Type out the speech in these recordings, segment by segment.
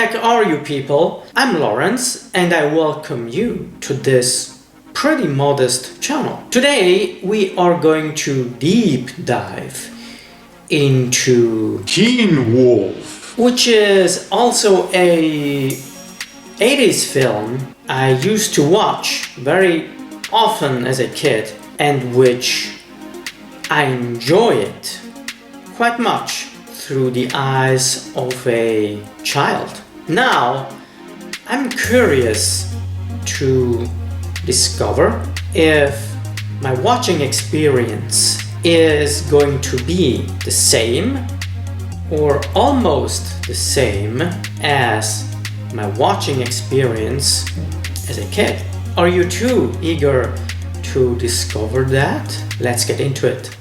heck are you people? I'm Lawrence and I welcome you to this pretty modest channel. Today we are going to deep dive into Teen Wolf, which is also a 80s film I used to watch very often as a kid and which I enjoy it quite much through the eyes of a child. Now, I'm curious to discover if my watching experience is going to be the same or almost the same as my watching experience as a kid. Are you too eager to discover that? Let's get into it.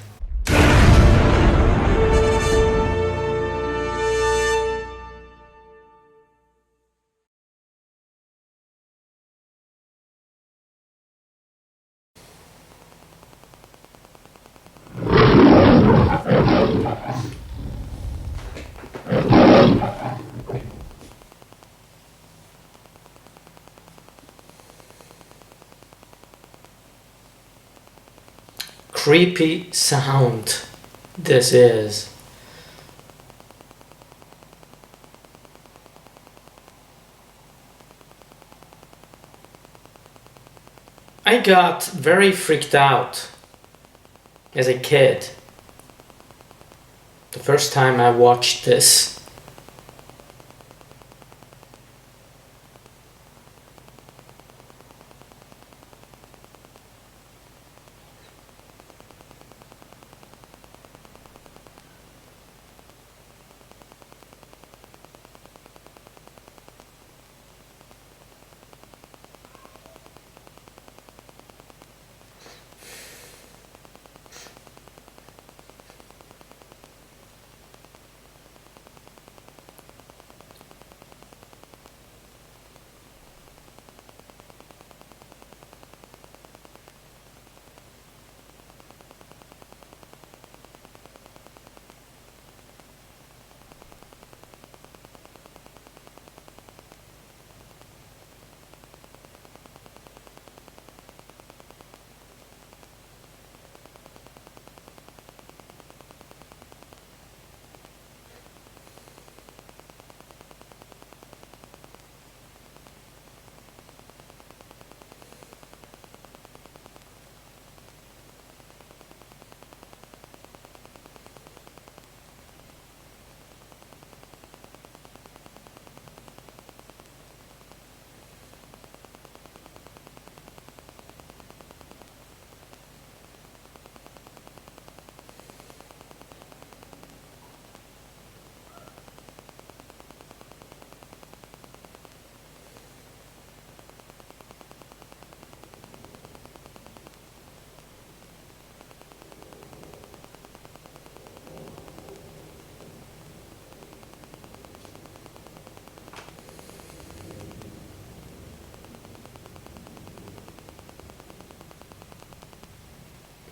Creepy sound this is. I got very freaked out as a kid the first time I watched this.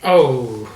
Oh.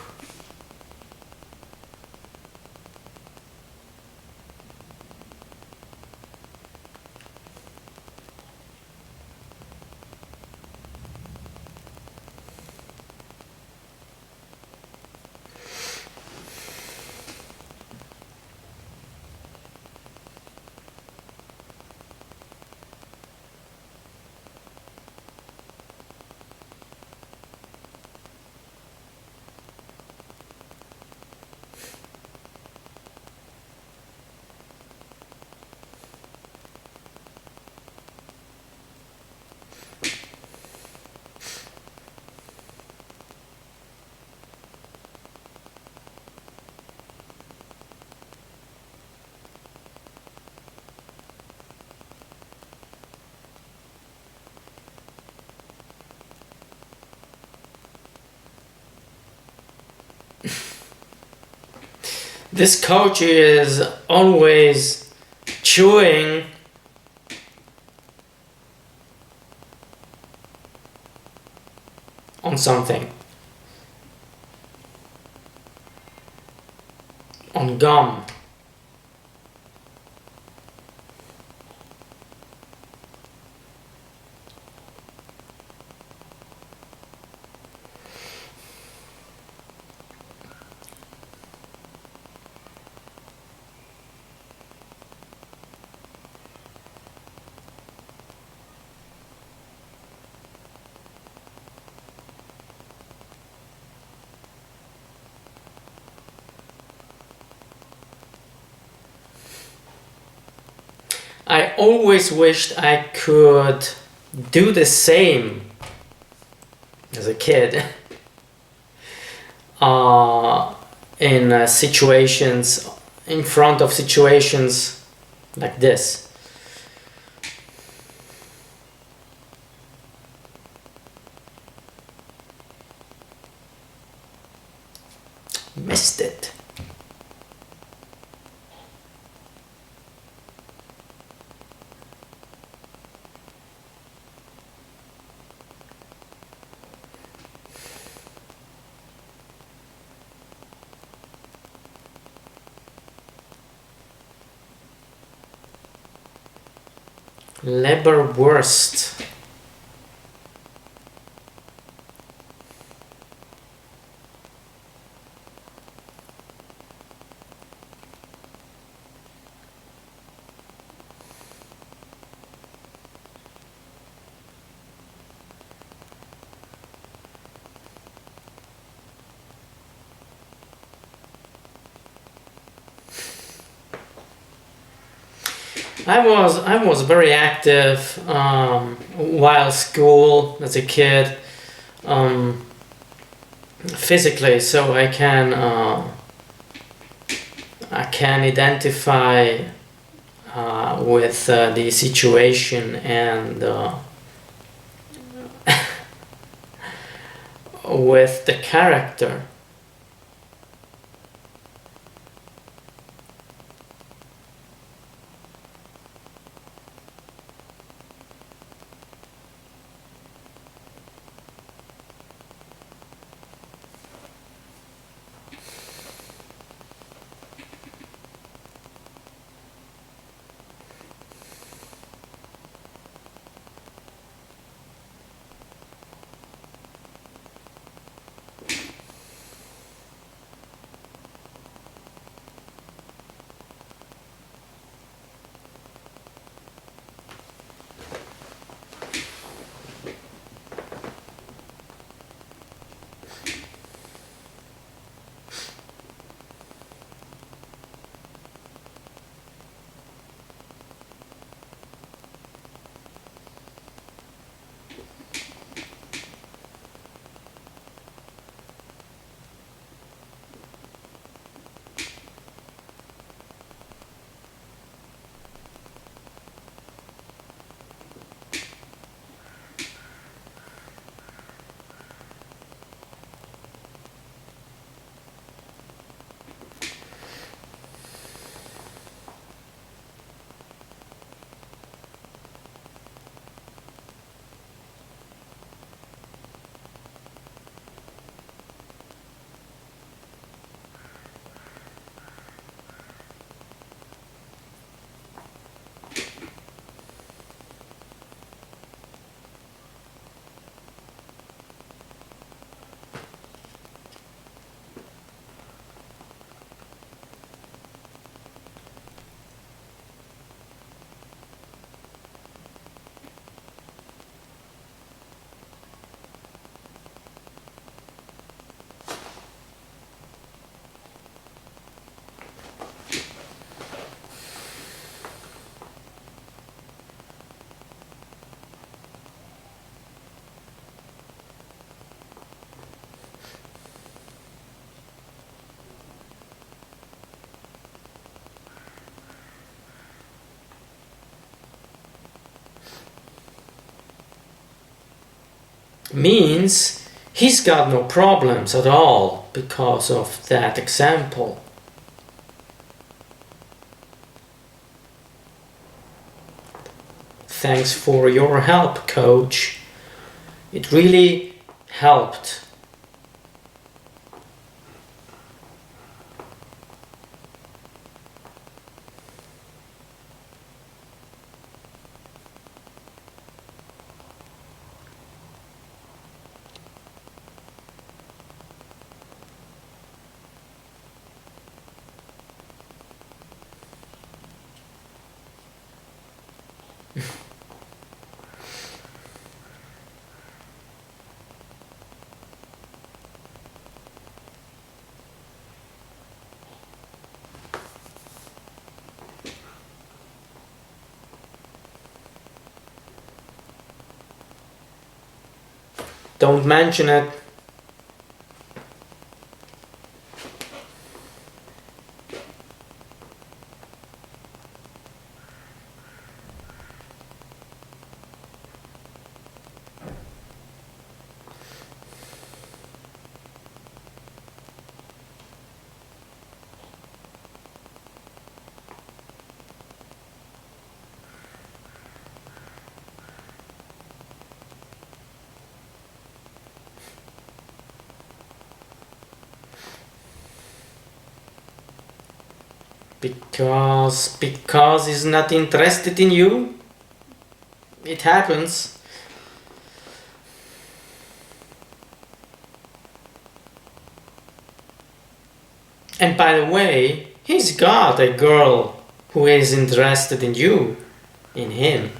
This coach is always chewing on something. On gum. always wished I could do the same as a kid in situations, in front of situations like this. Missed it. Leberwurst. I was very active while school as a kid, physically, so I can identify with the situation and with the character. Means he's got no problems at all because of that example. Thanks for your help, coach. It really helped. Don't mention it. Because he's not interested in you. It happens. And by the way, he's got a girl who is interested in you, in him.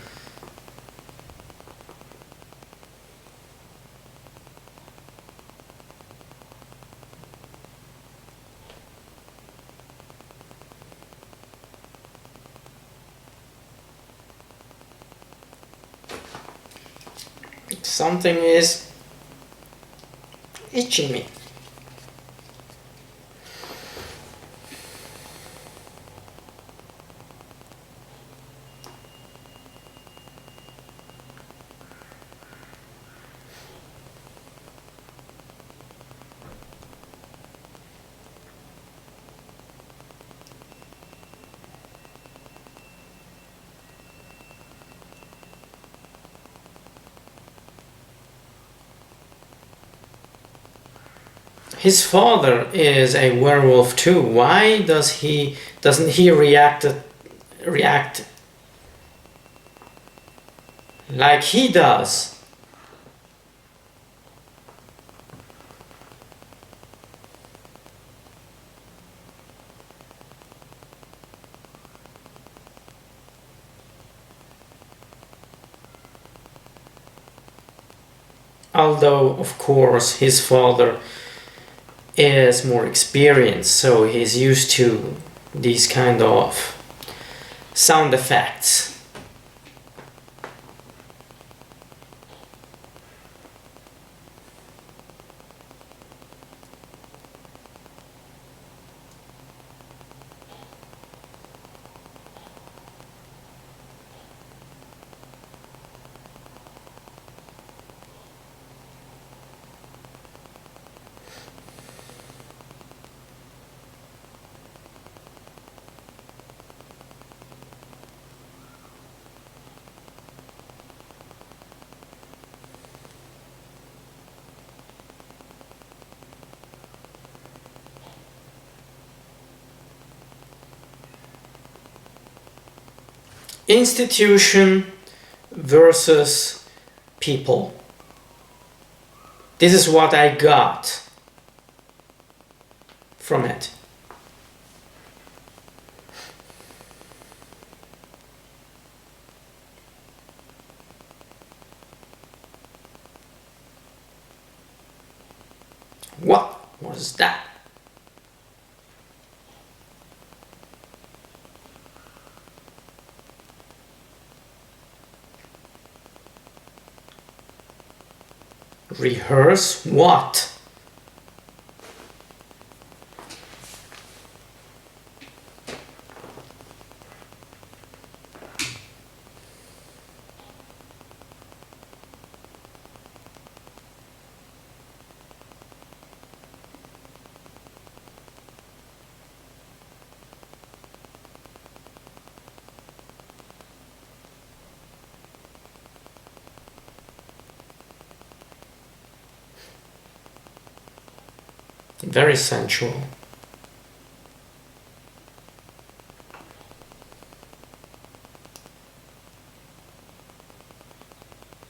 Something is itching me. His father is a werewolf too. Why doesn't he react like he does? Although, of course, his father is more experienced, so he's used to these kind of sound effects. Institution versus people. This is what I got from it. What was that? Rehearse what? Very sensual.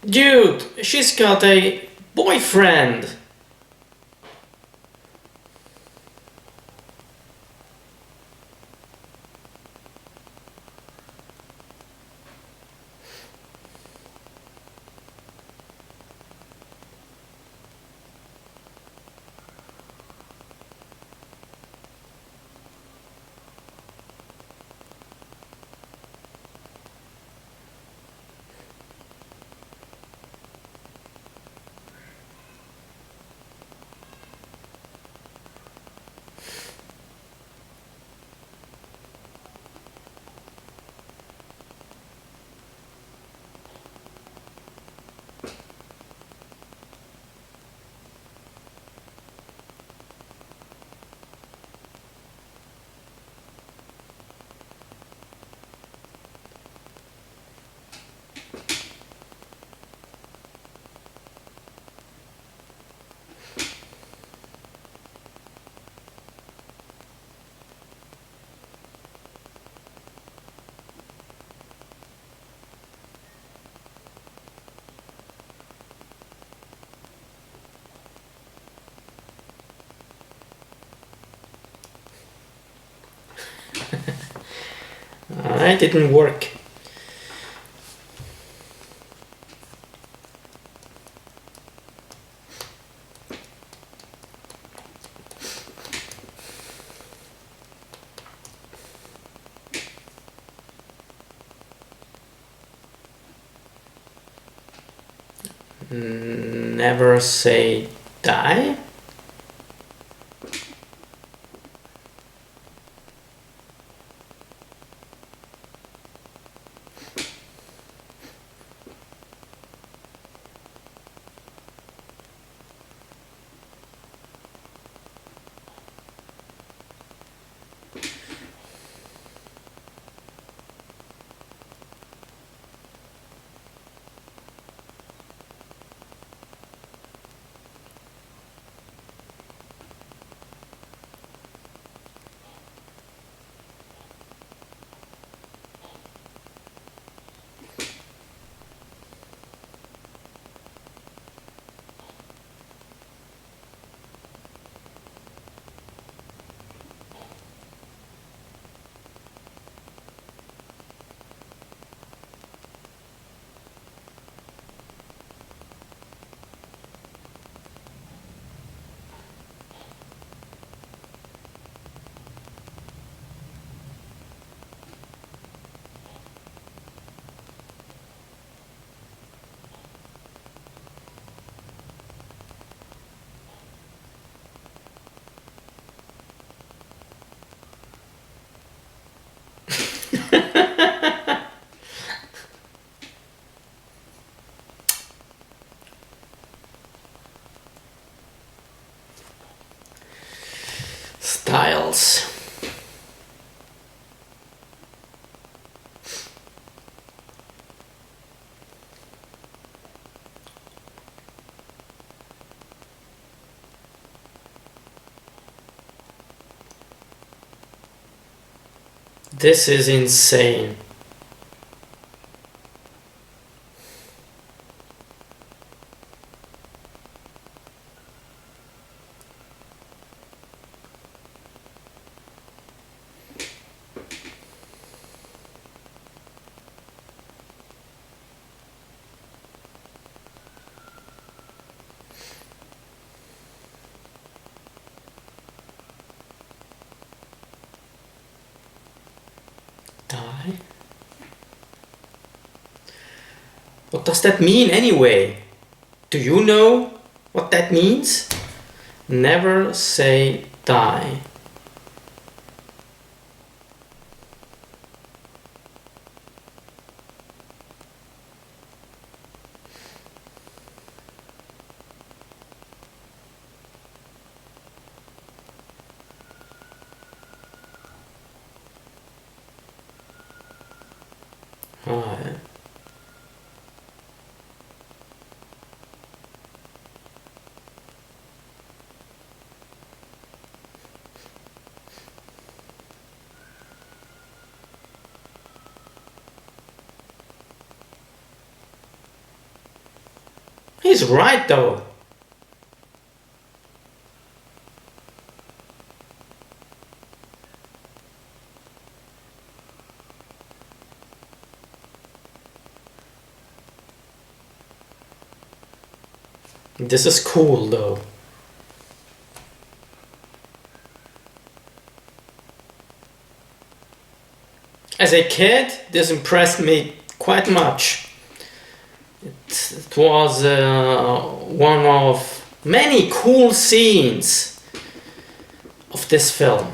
Dude, she's got a boyfriend. It didn't work. Never say die. Styles. This is insane. Die? What does that mean anyway? Do you know what that means? Never say die. Alright. He's right though. This is cool though. As a kid, this impressed me quite much. It was one of many cool scenes of this film.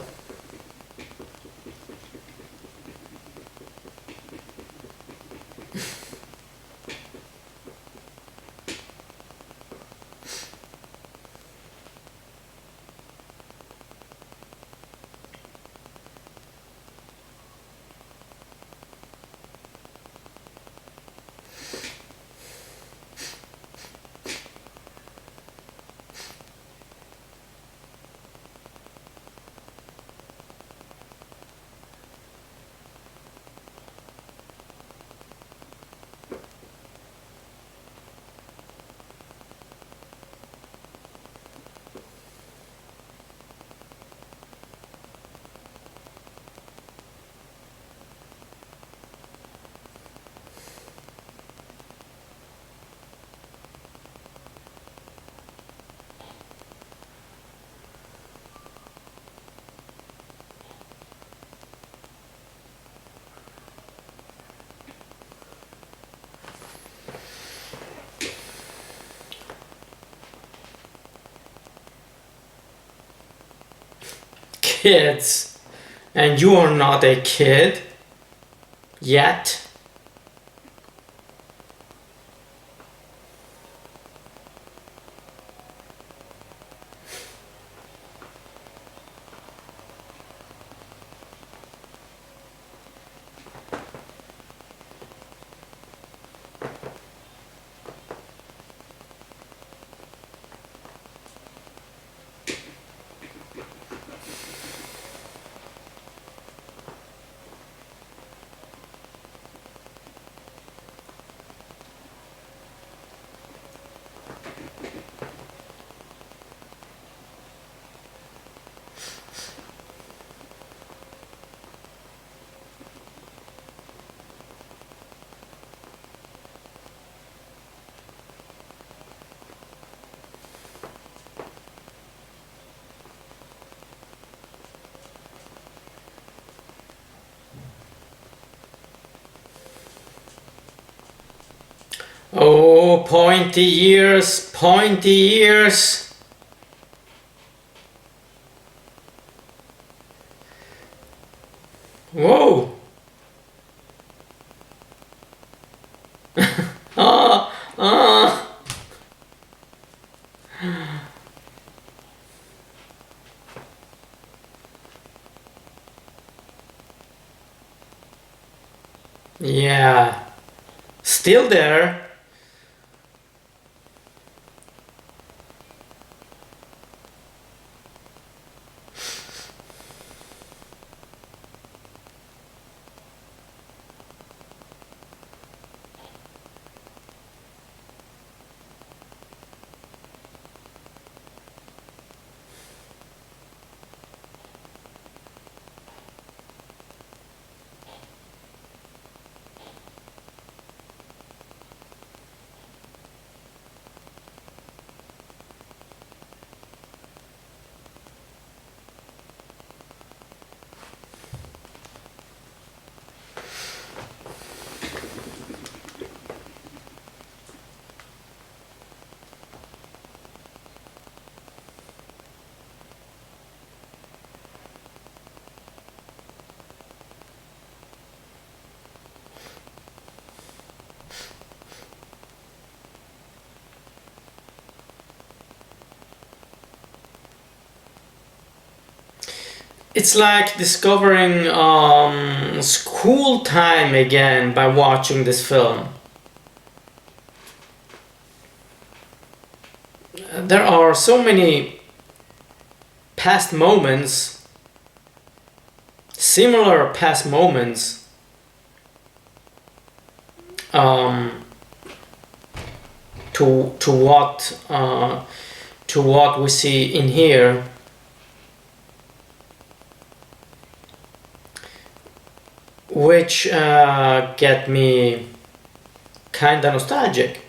kids, and you are not a kid yet. Oh, pointy ears, pointy ears. Whoa. Ah, ah. Yeah. Still there. It's like discovering school time again by watching this film. There are so many past moments, similar past moments, to what we see in here. Which get me kinda nostalgic.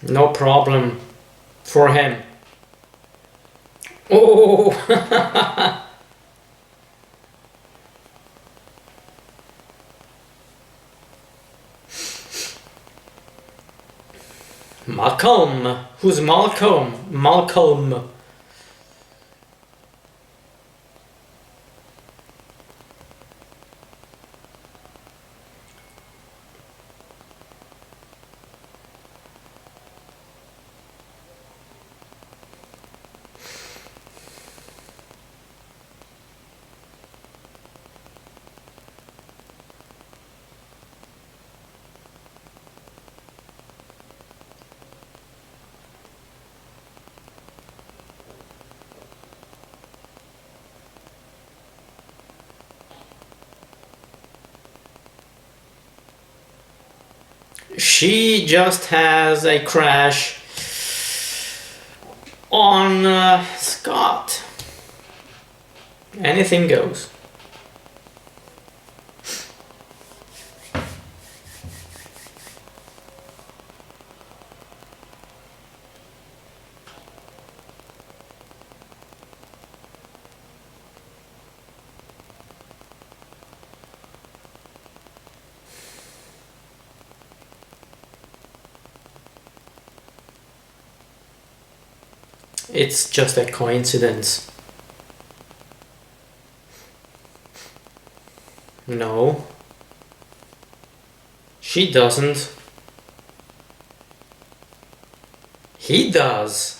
No problem. for him. Oh! Malcolm. Who's Malcolm? Malcolm. She just has a crush on Scott. Anything goes. It's just a coincidence. No. She doesn't. He does.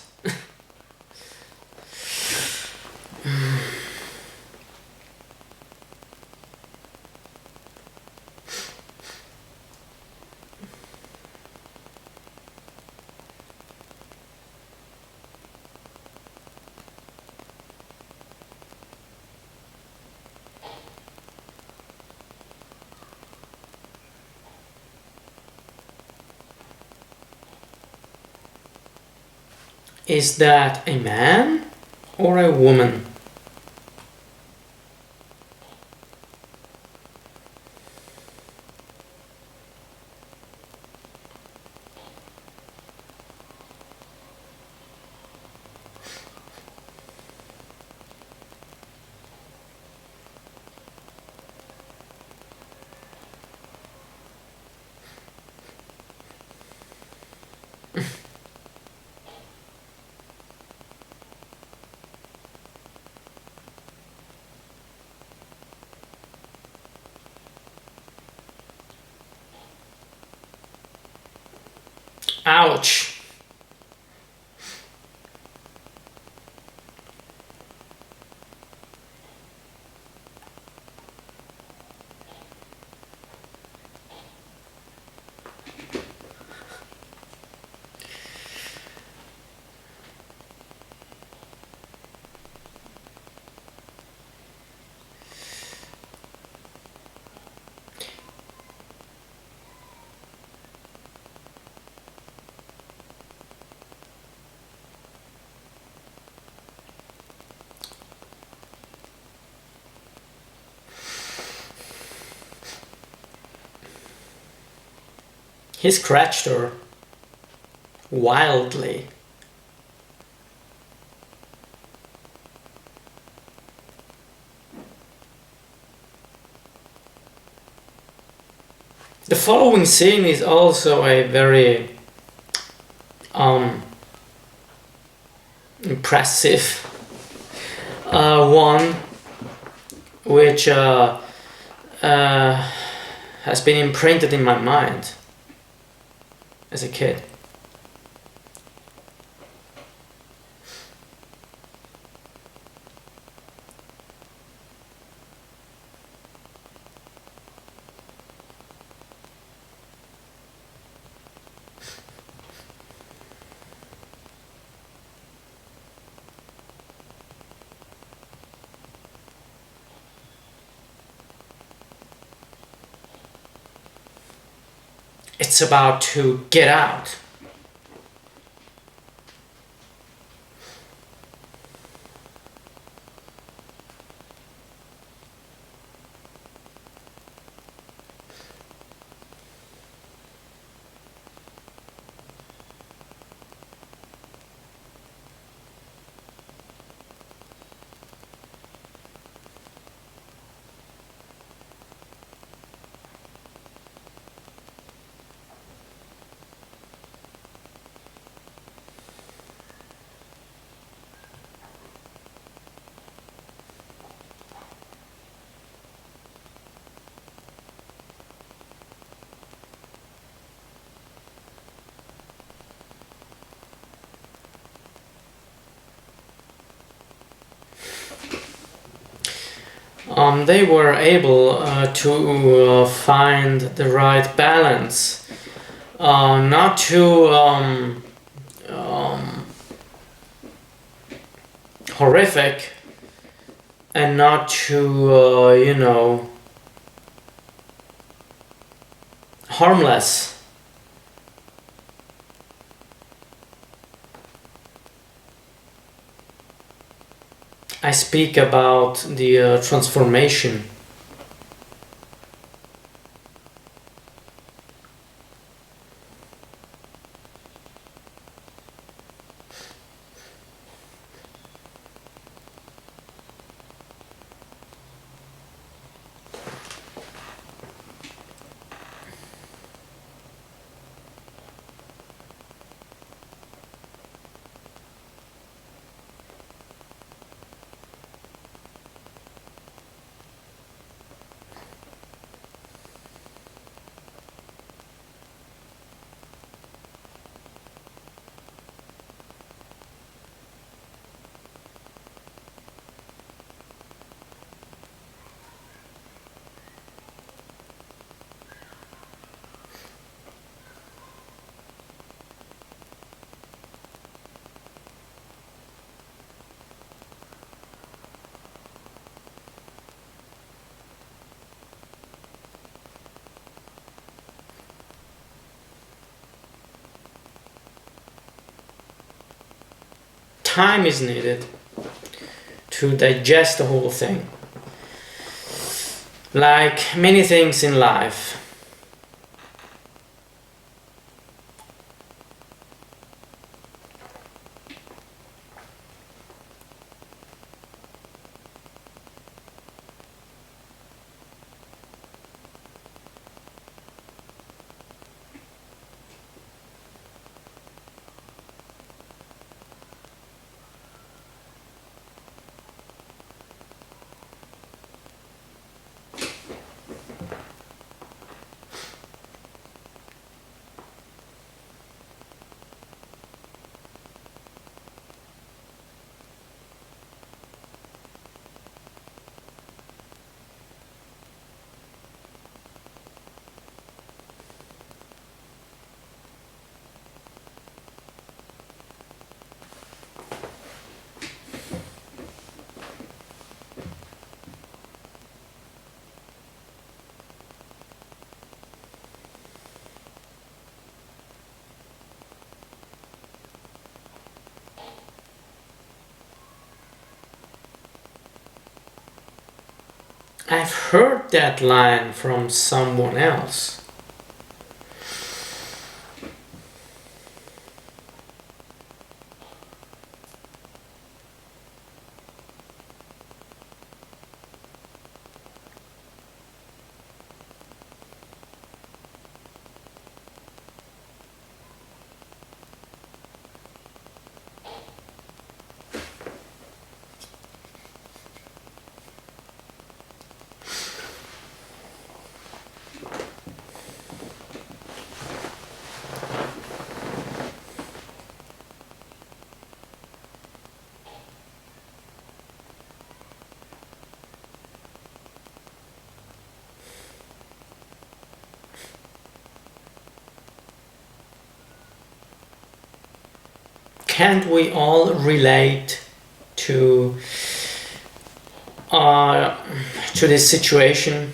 Is that a man or a woman? Ouch. He scratched her wildly. The following scene is also a very impressive one, which has been imprinted in my mind as a kid. It's about to get out. they were able to find the right balance, not too horrific and not too, harmless. I speak about the transformation. Time is needed to digest the whole thing. Like many things in life. I've heard that line from someone else. Can't we all relate to this situation?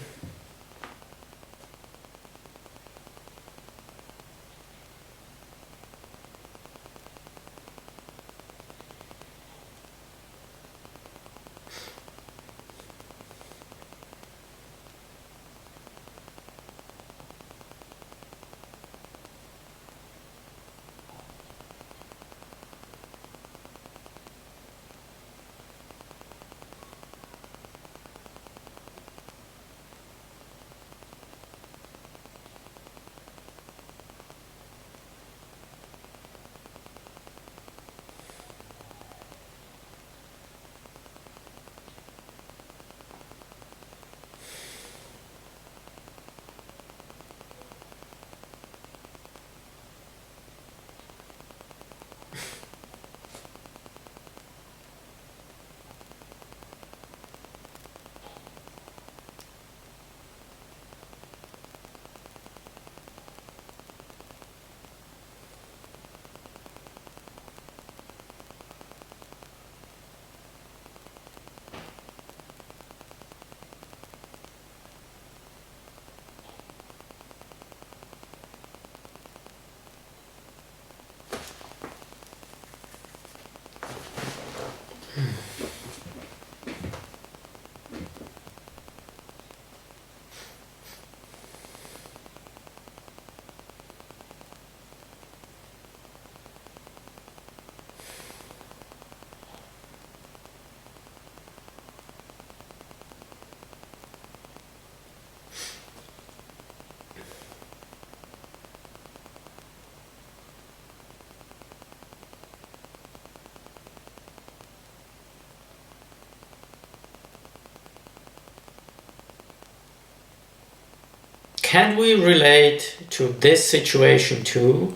can we relate to this situation too?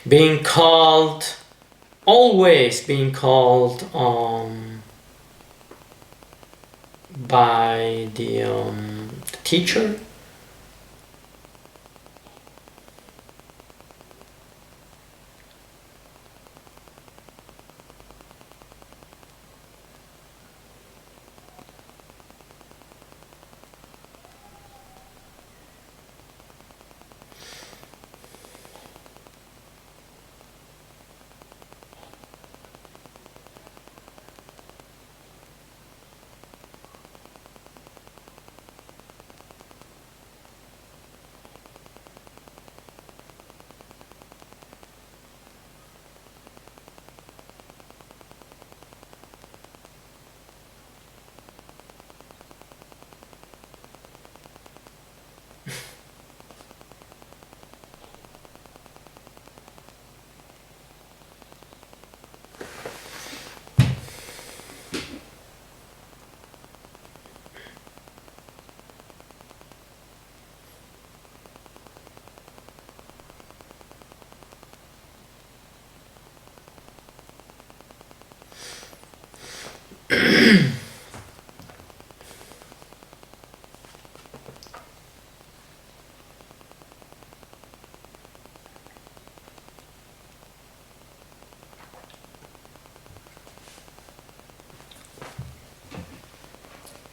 Being called, always being called by the teacher.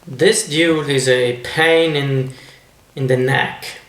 This dude is a pain in the neck.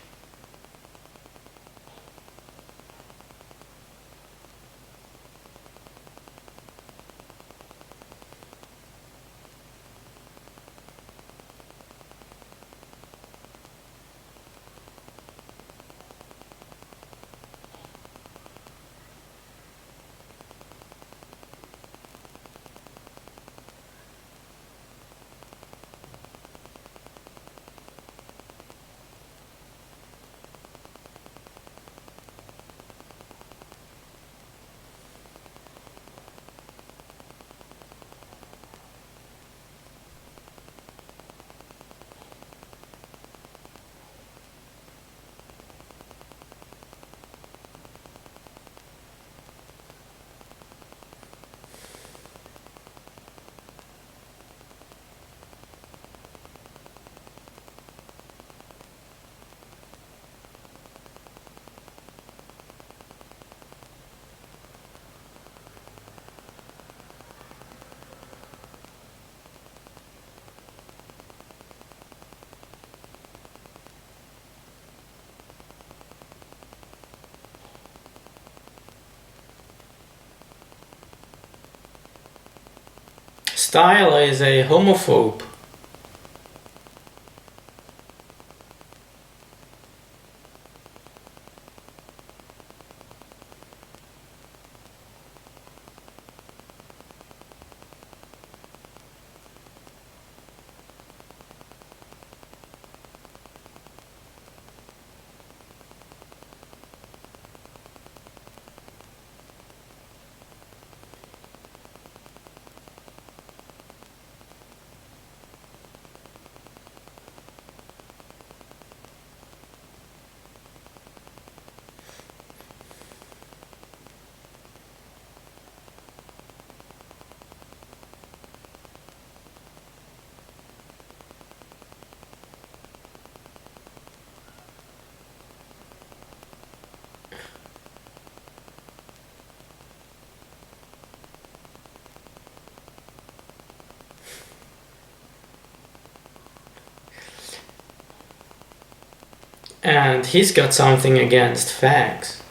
Style is a homophobe. And he's got something against fags.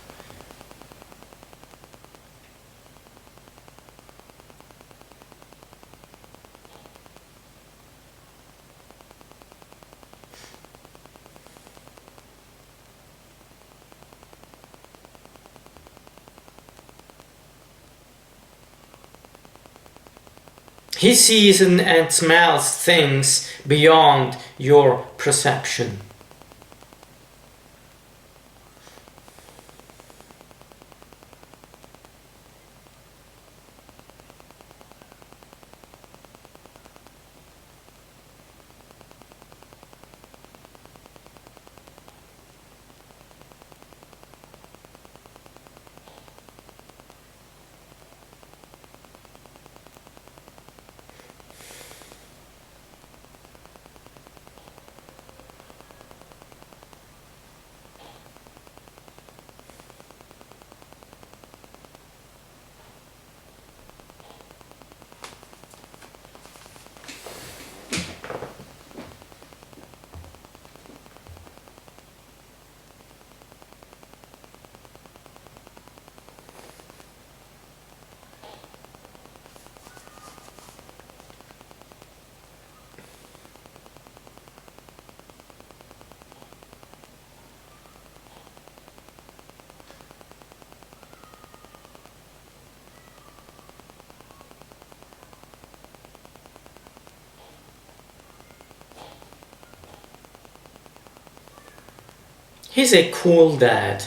He sees and smells things beyond your perception. He's a cool dad.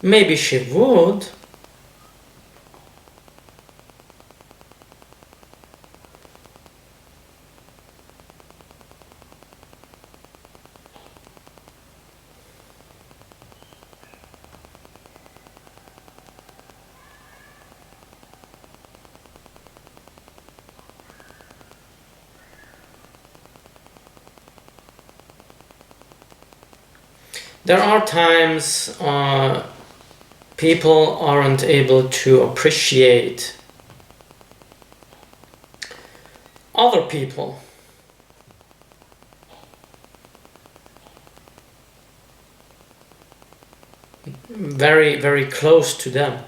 Maybe she would. There are times people aren't able to appreciate other people. Very, very close to them.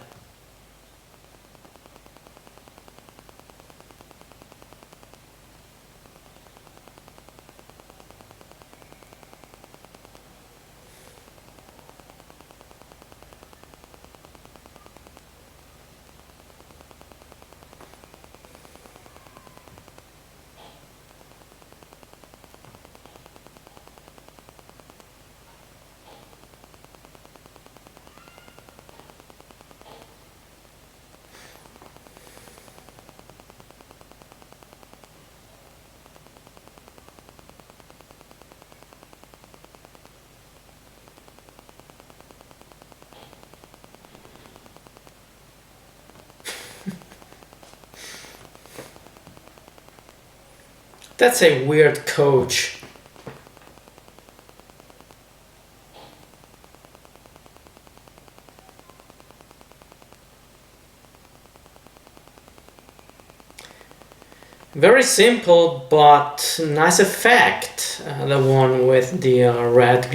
That's a weird coach. Very simple but nice effect. The one with the red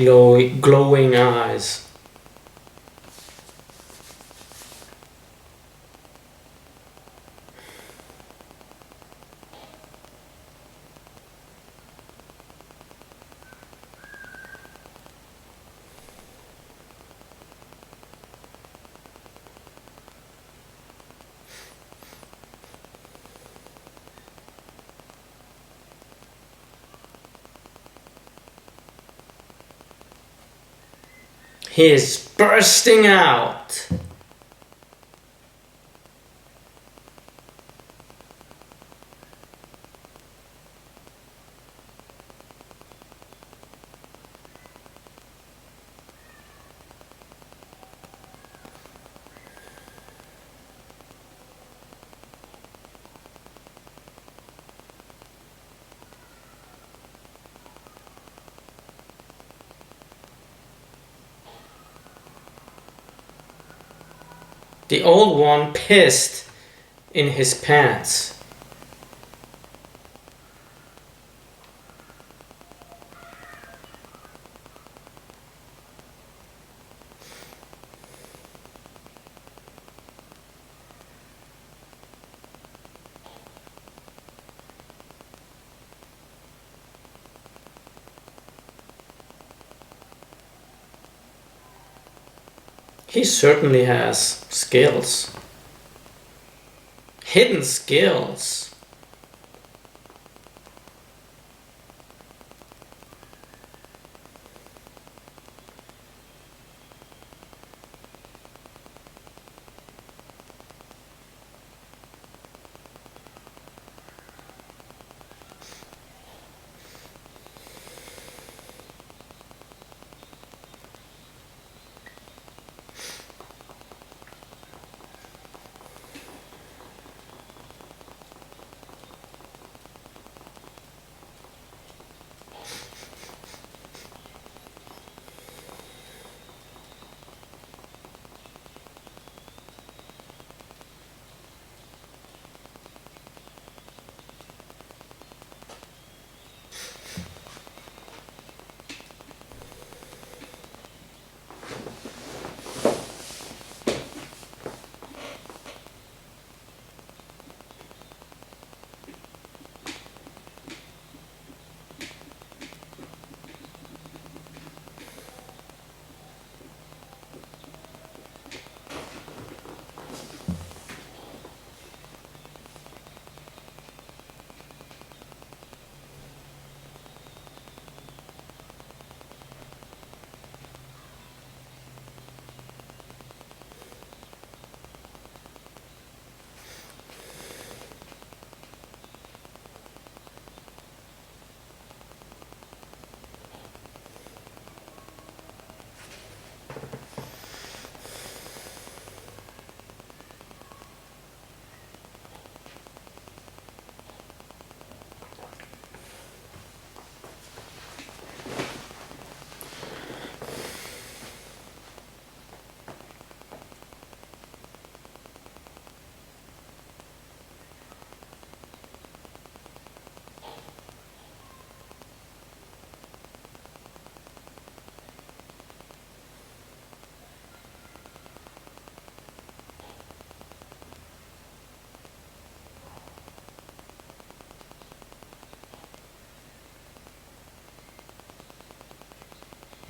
glowing eyes. He is bursting out. The old one pissed in his pants. He certainly has skills. Hidden skills.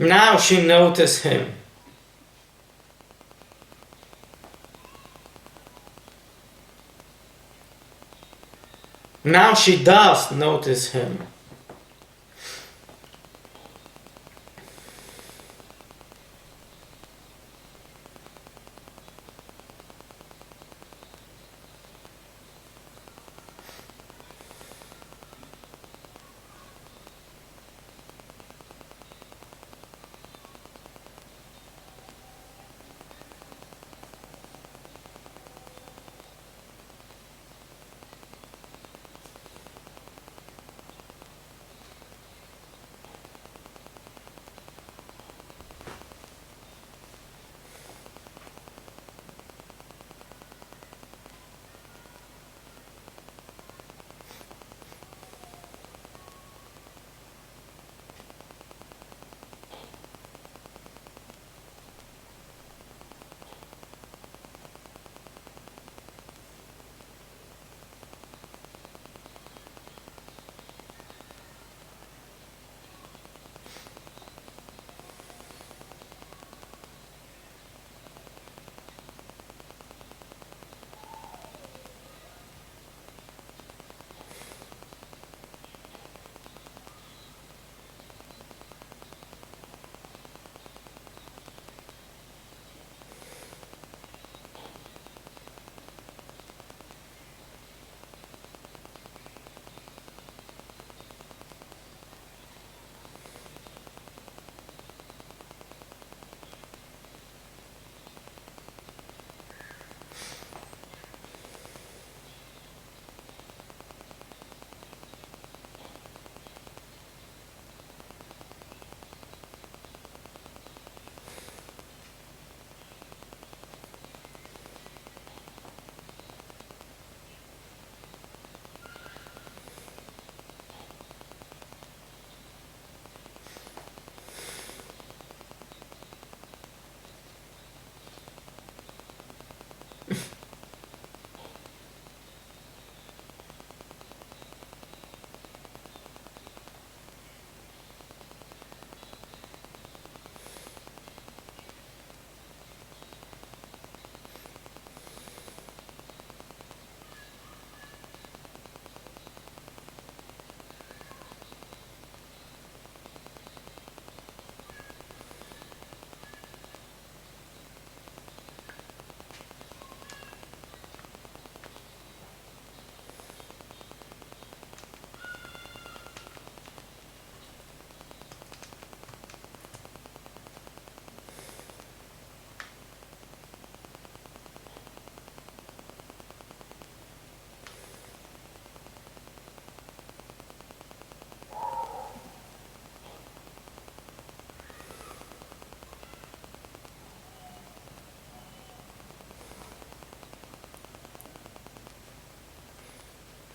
Now she noticed him. Now she does notice him.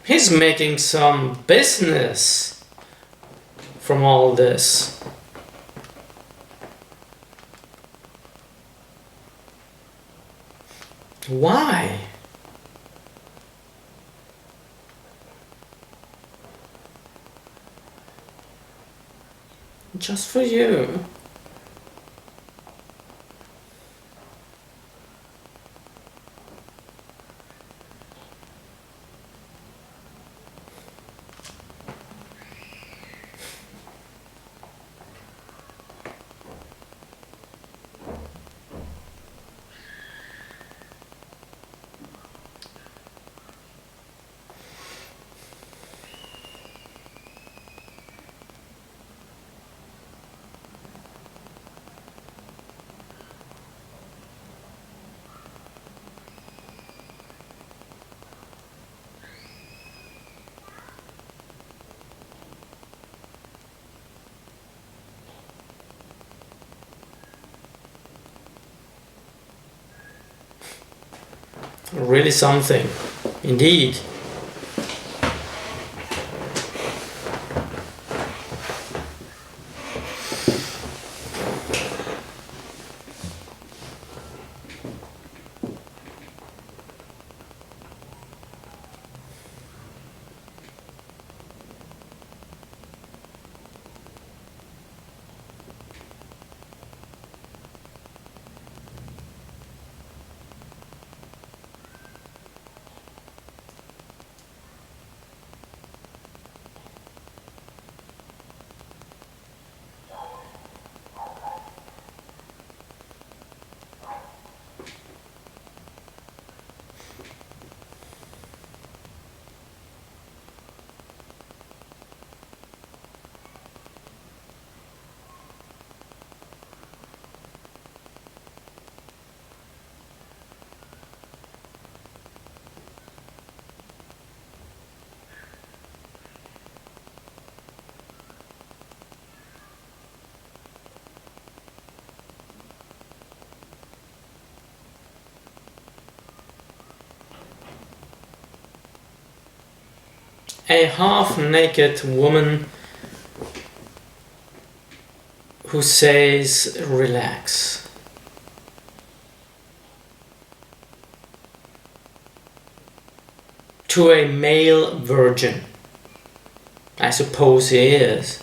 He's making some business from all this. Why? Just for you. Really something, indeed. A half-naked woman who says, relax. To a male virgin. I suppose he is.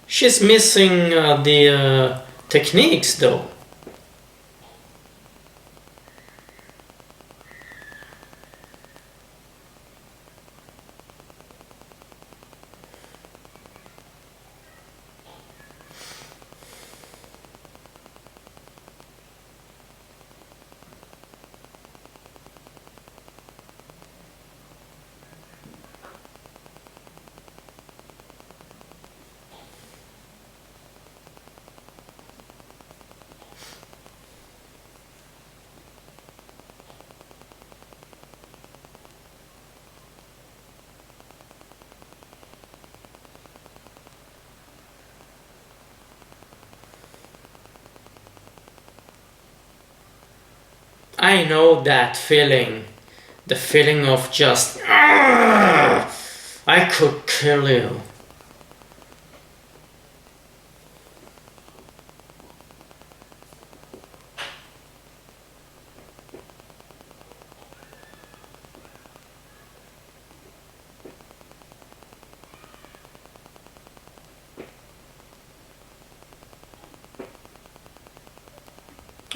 She's missing the techniques though. I know that feeling. The feeling of just, I could kill you.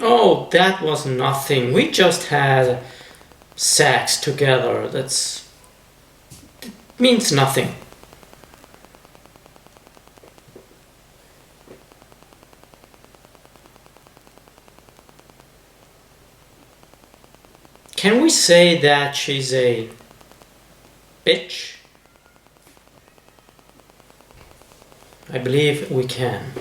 Oh, that was nothing. We just had sex together. It means nothing. Can we say that she's a bitch? I believe we can.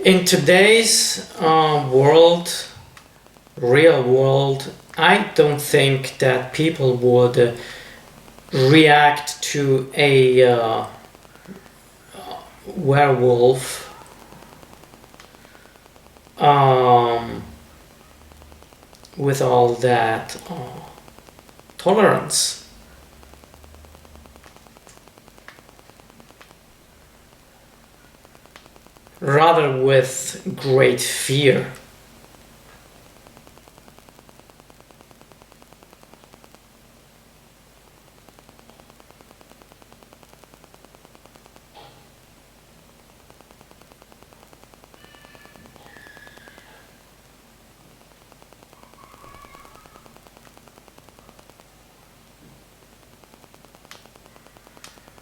In today's real world, I don't think that people would react to a werewolf with all that tolerance. Rather with great fear.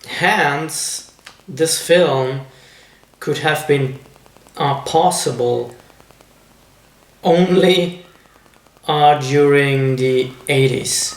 Hence, this film could have been possible only during the 80s.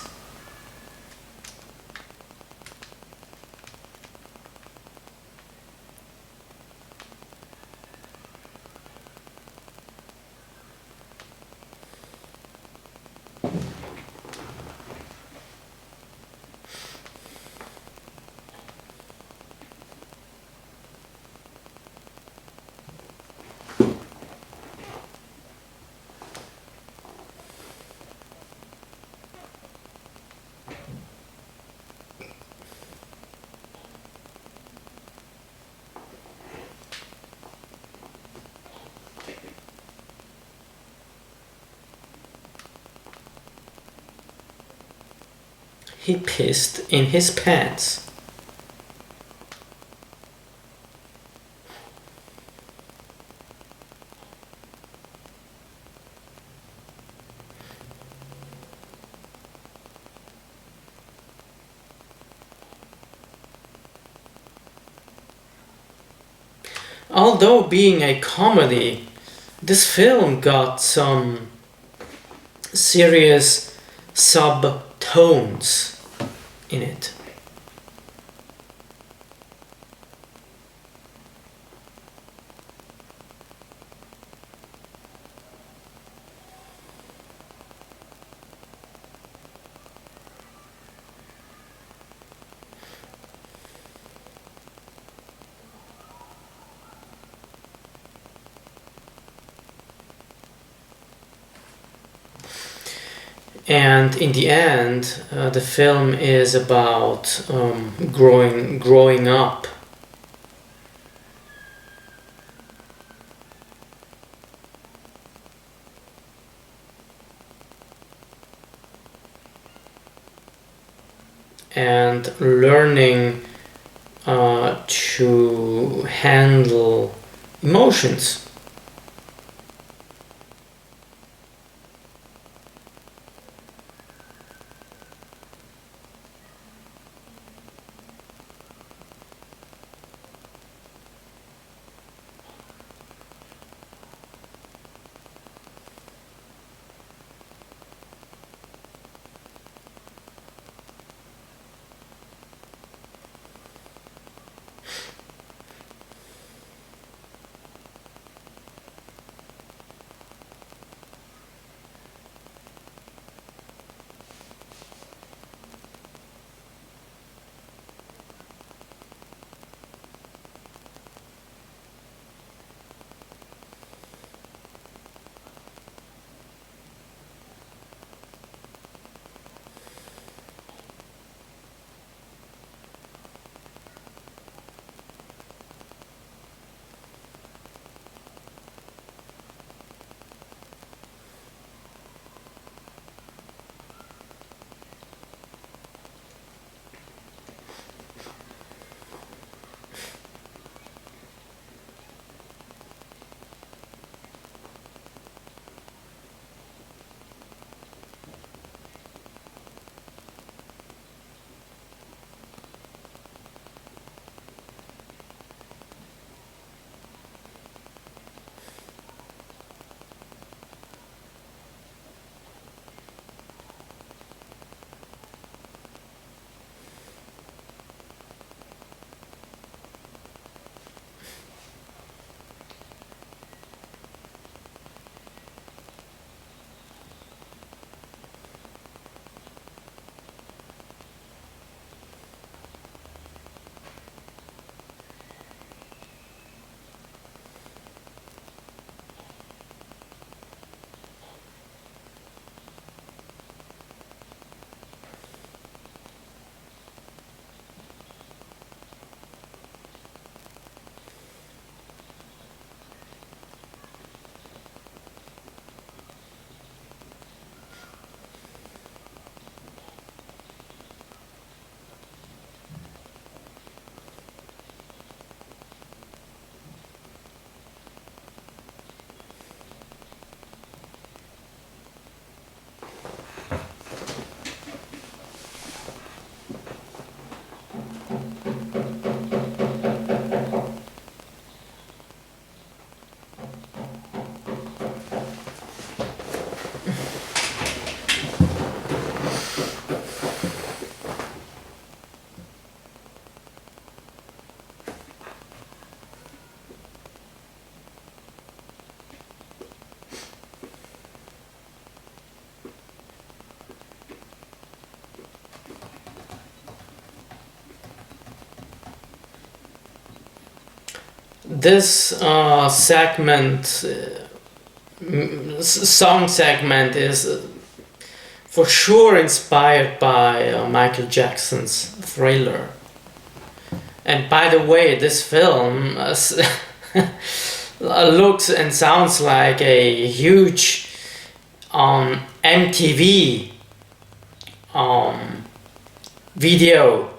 he pissed in his pants. Although being a comedy, this film got some serious subtones in it. And in the end, the film is about growing up. And learning to handle emotions. This song segment is for sure inspired by Michael Jackson's Thriller. And by the way, this film looks and sounds like a huge MTV video.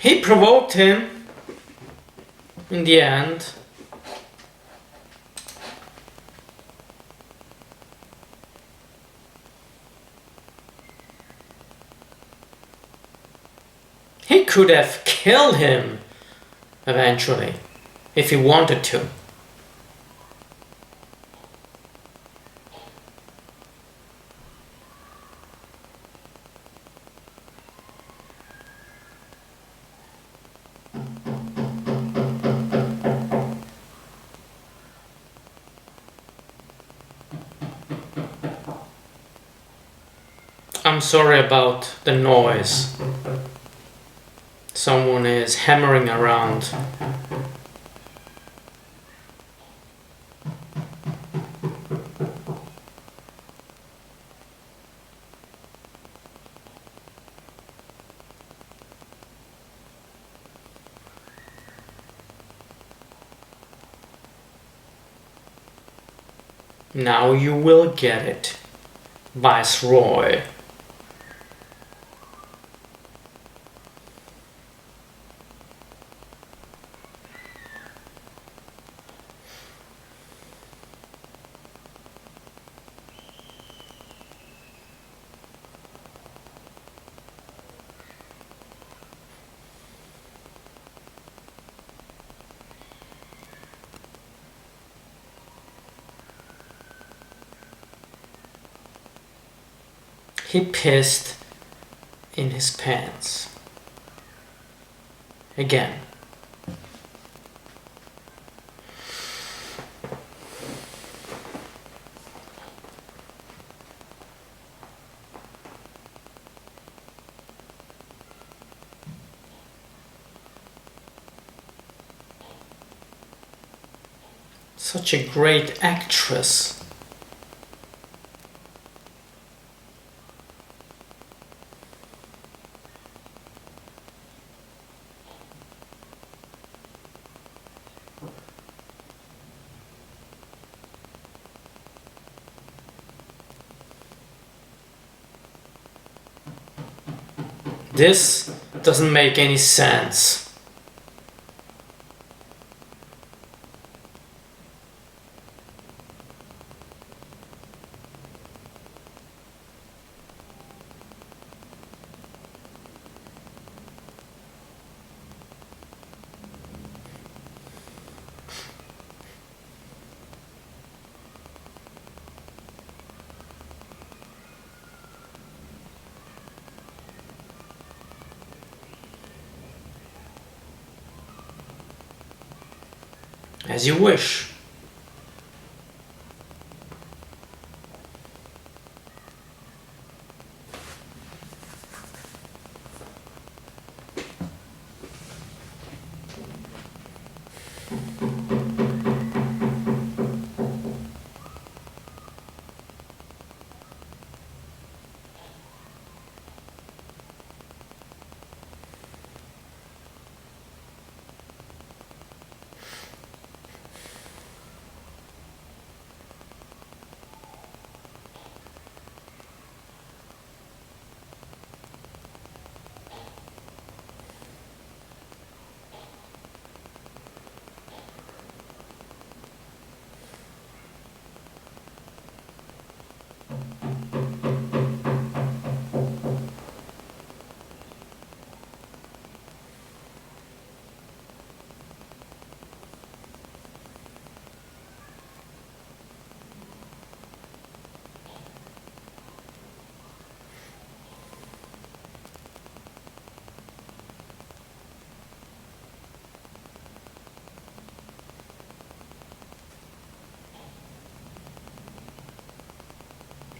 He provoked him in the end. He could have killed him eventually if he wanted to. I'm sorry about the noise. Someone is hammering around. Now you will get it, Viceroy. He pissed in his pants. Again. Such a great actress. This doesn't make any sense. As you wish.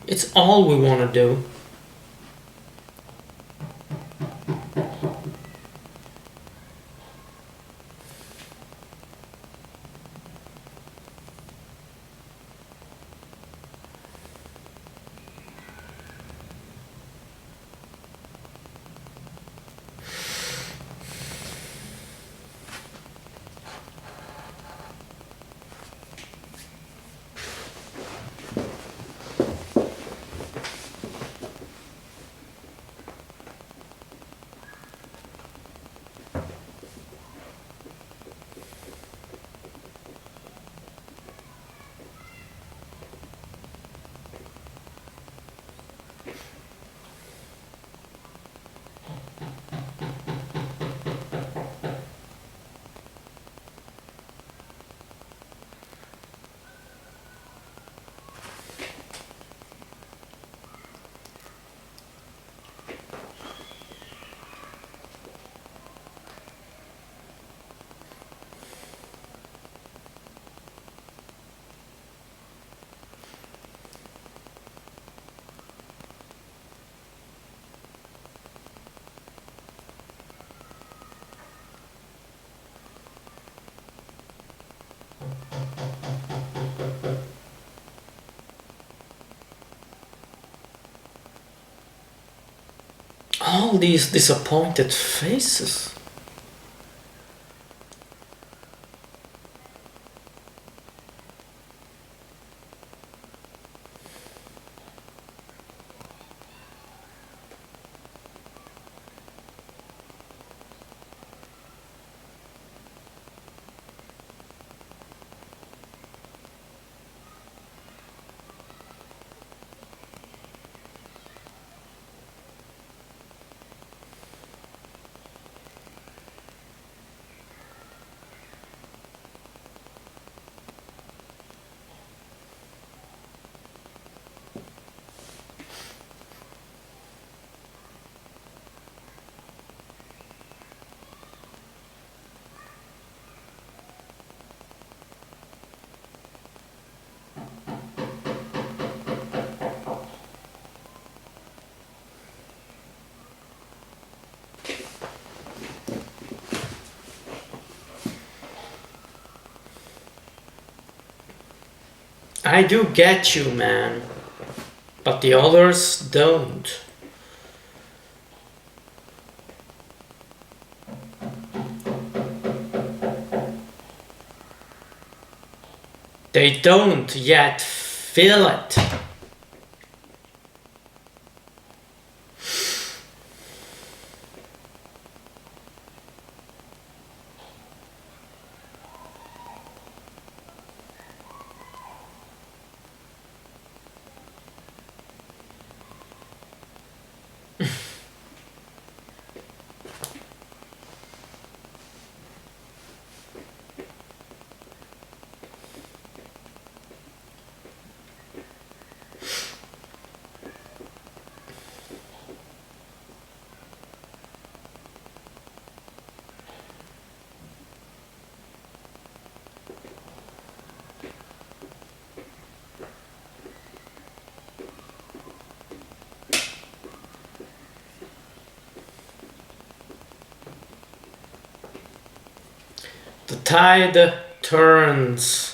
It's all we want to do. All these disappointed faces. I do get you, man, but the others don't. They don't yet feel it. The tide turns.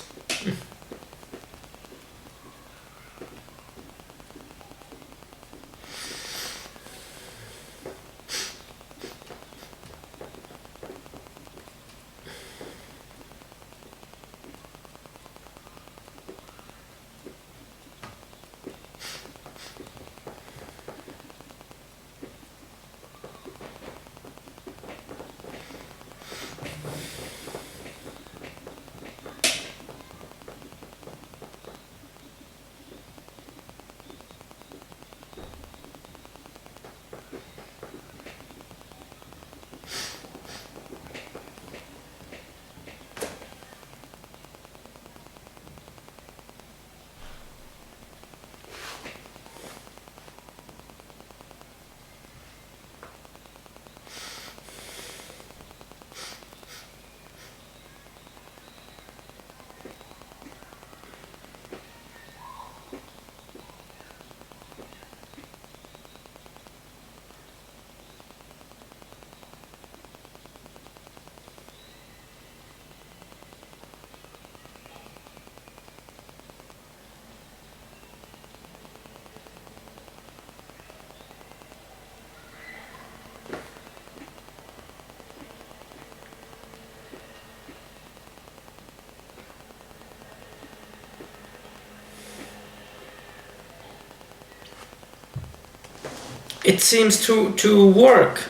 It seems to work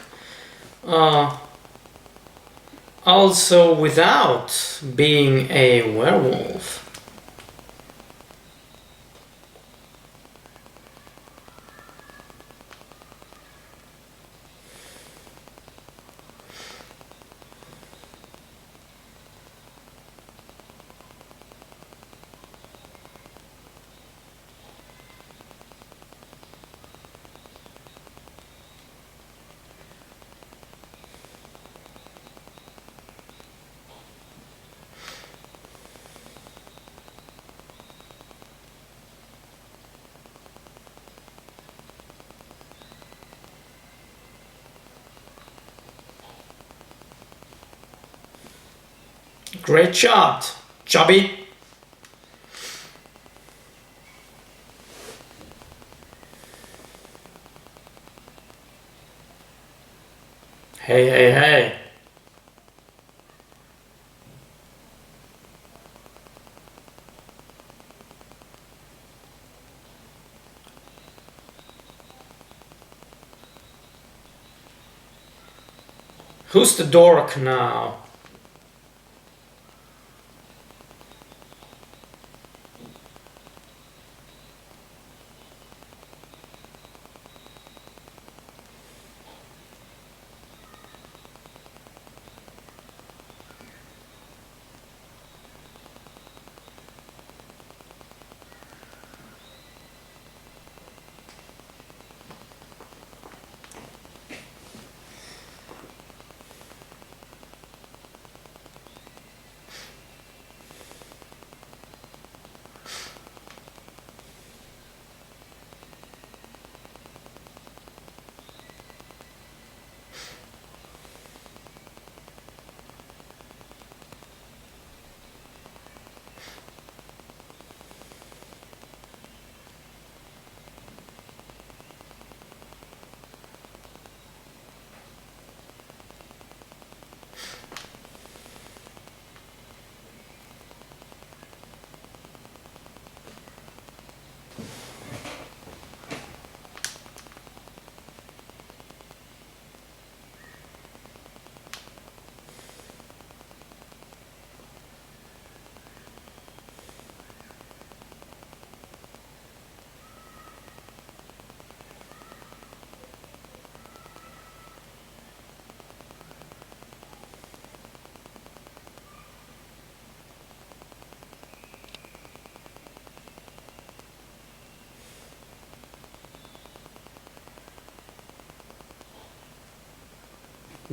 also without being a werewolf. Great shot, Chubby. Hey, hey, hey. Who's the dork now?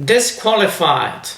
Disqualified.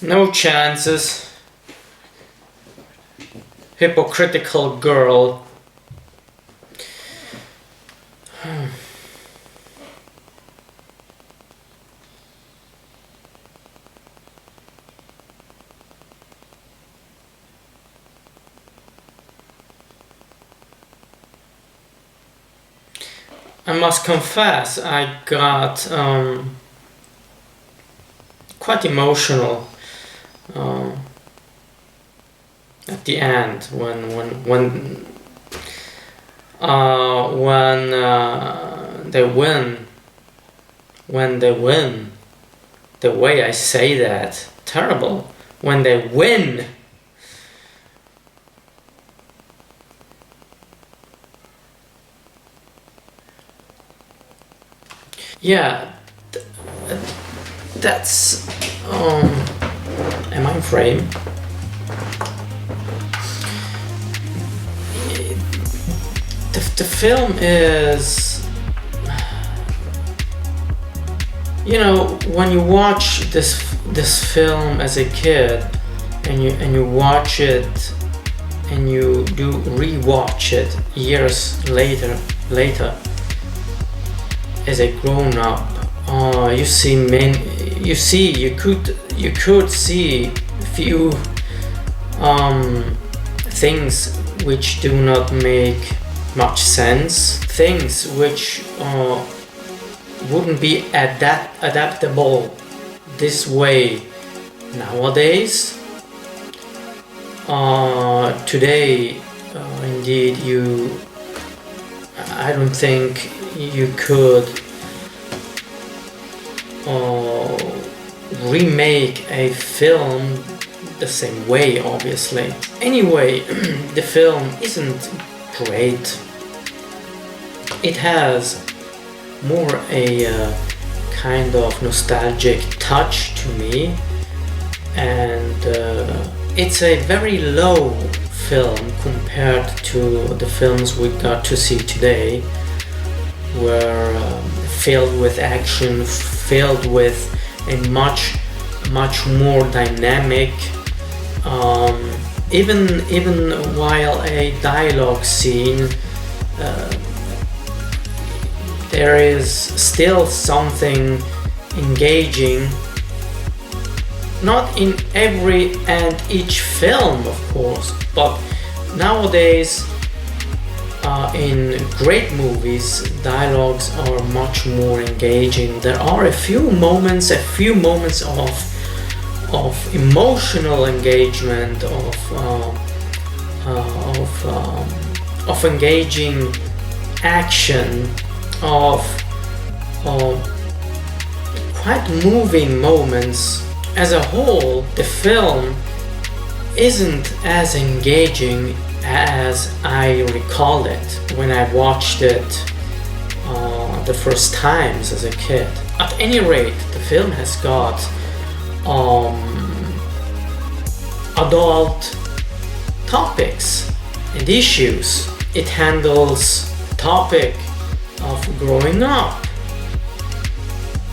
No chances. Hypocritical girl. I must confess, I got quite emotional at the end when they win. When they win, the way I say that, terrible. When they win. Yeah, that's am I in frame? The film is, you know, when you watch this film as a kid and you watch it and you do rewatch it years later as a grown up, you could see few things which do not make much sense, things which wouldn't be adaptable this way nowadays. Today, indeed, I don't think you could remake a film the same way, obviously. Anyway, the film isn't great. It has more a kind of nostalgic touch to me, and it's a very low film compared to the films we got to see today, were filled with action, filled with a much more dynamic, even while a dialogue scene, there is still something engaging. Not in every and each film, of course, but nowadays in great movies, dialogues are much more engaging. There are a few moments of emotional engagement, of engaging action, of quite moving moments. As a whole, the film isn't as engaging as I recall it when I watched it the first times as a kid. At any rate, the film has got adult topics and issues. It handles the topic of growing up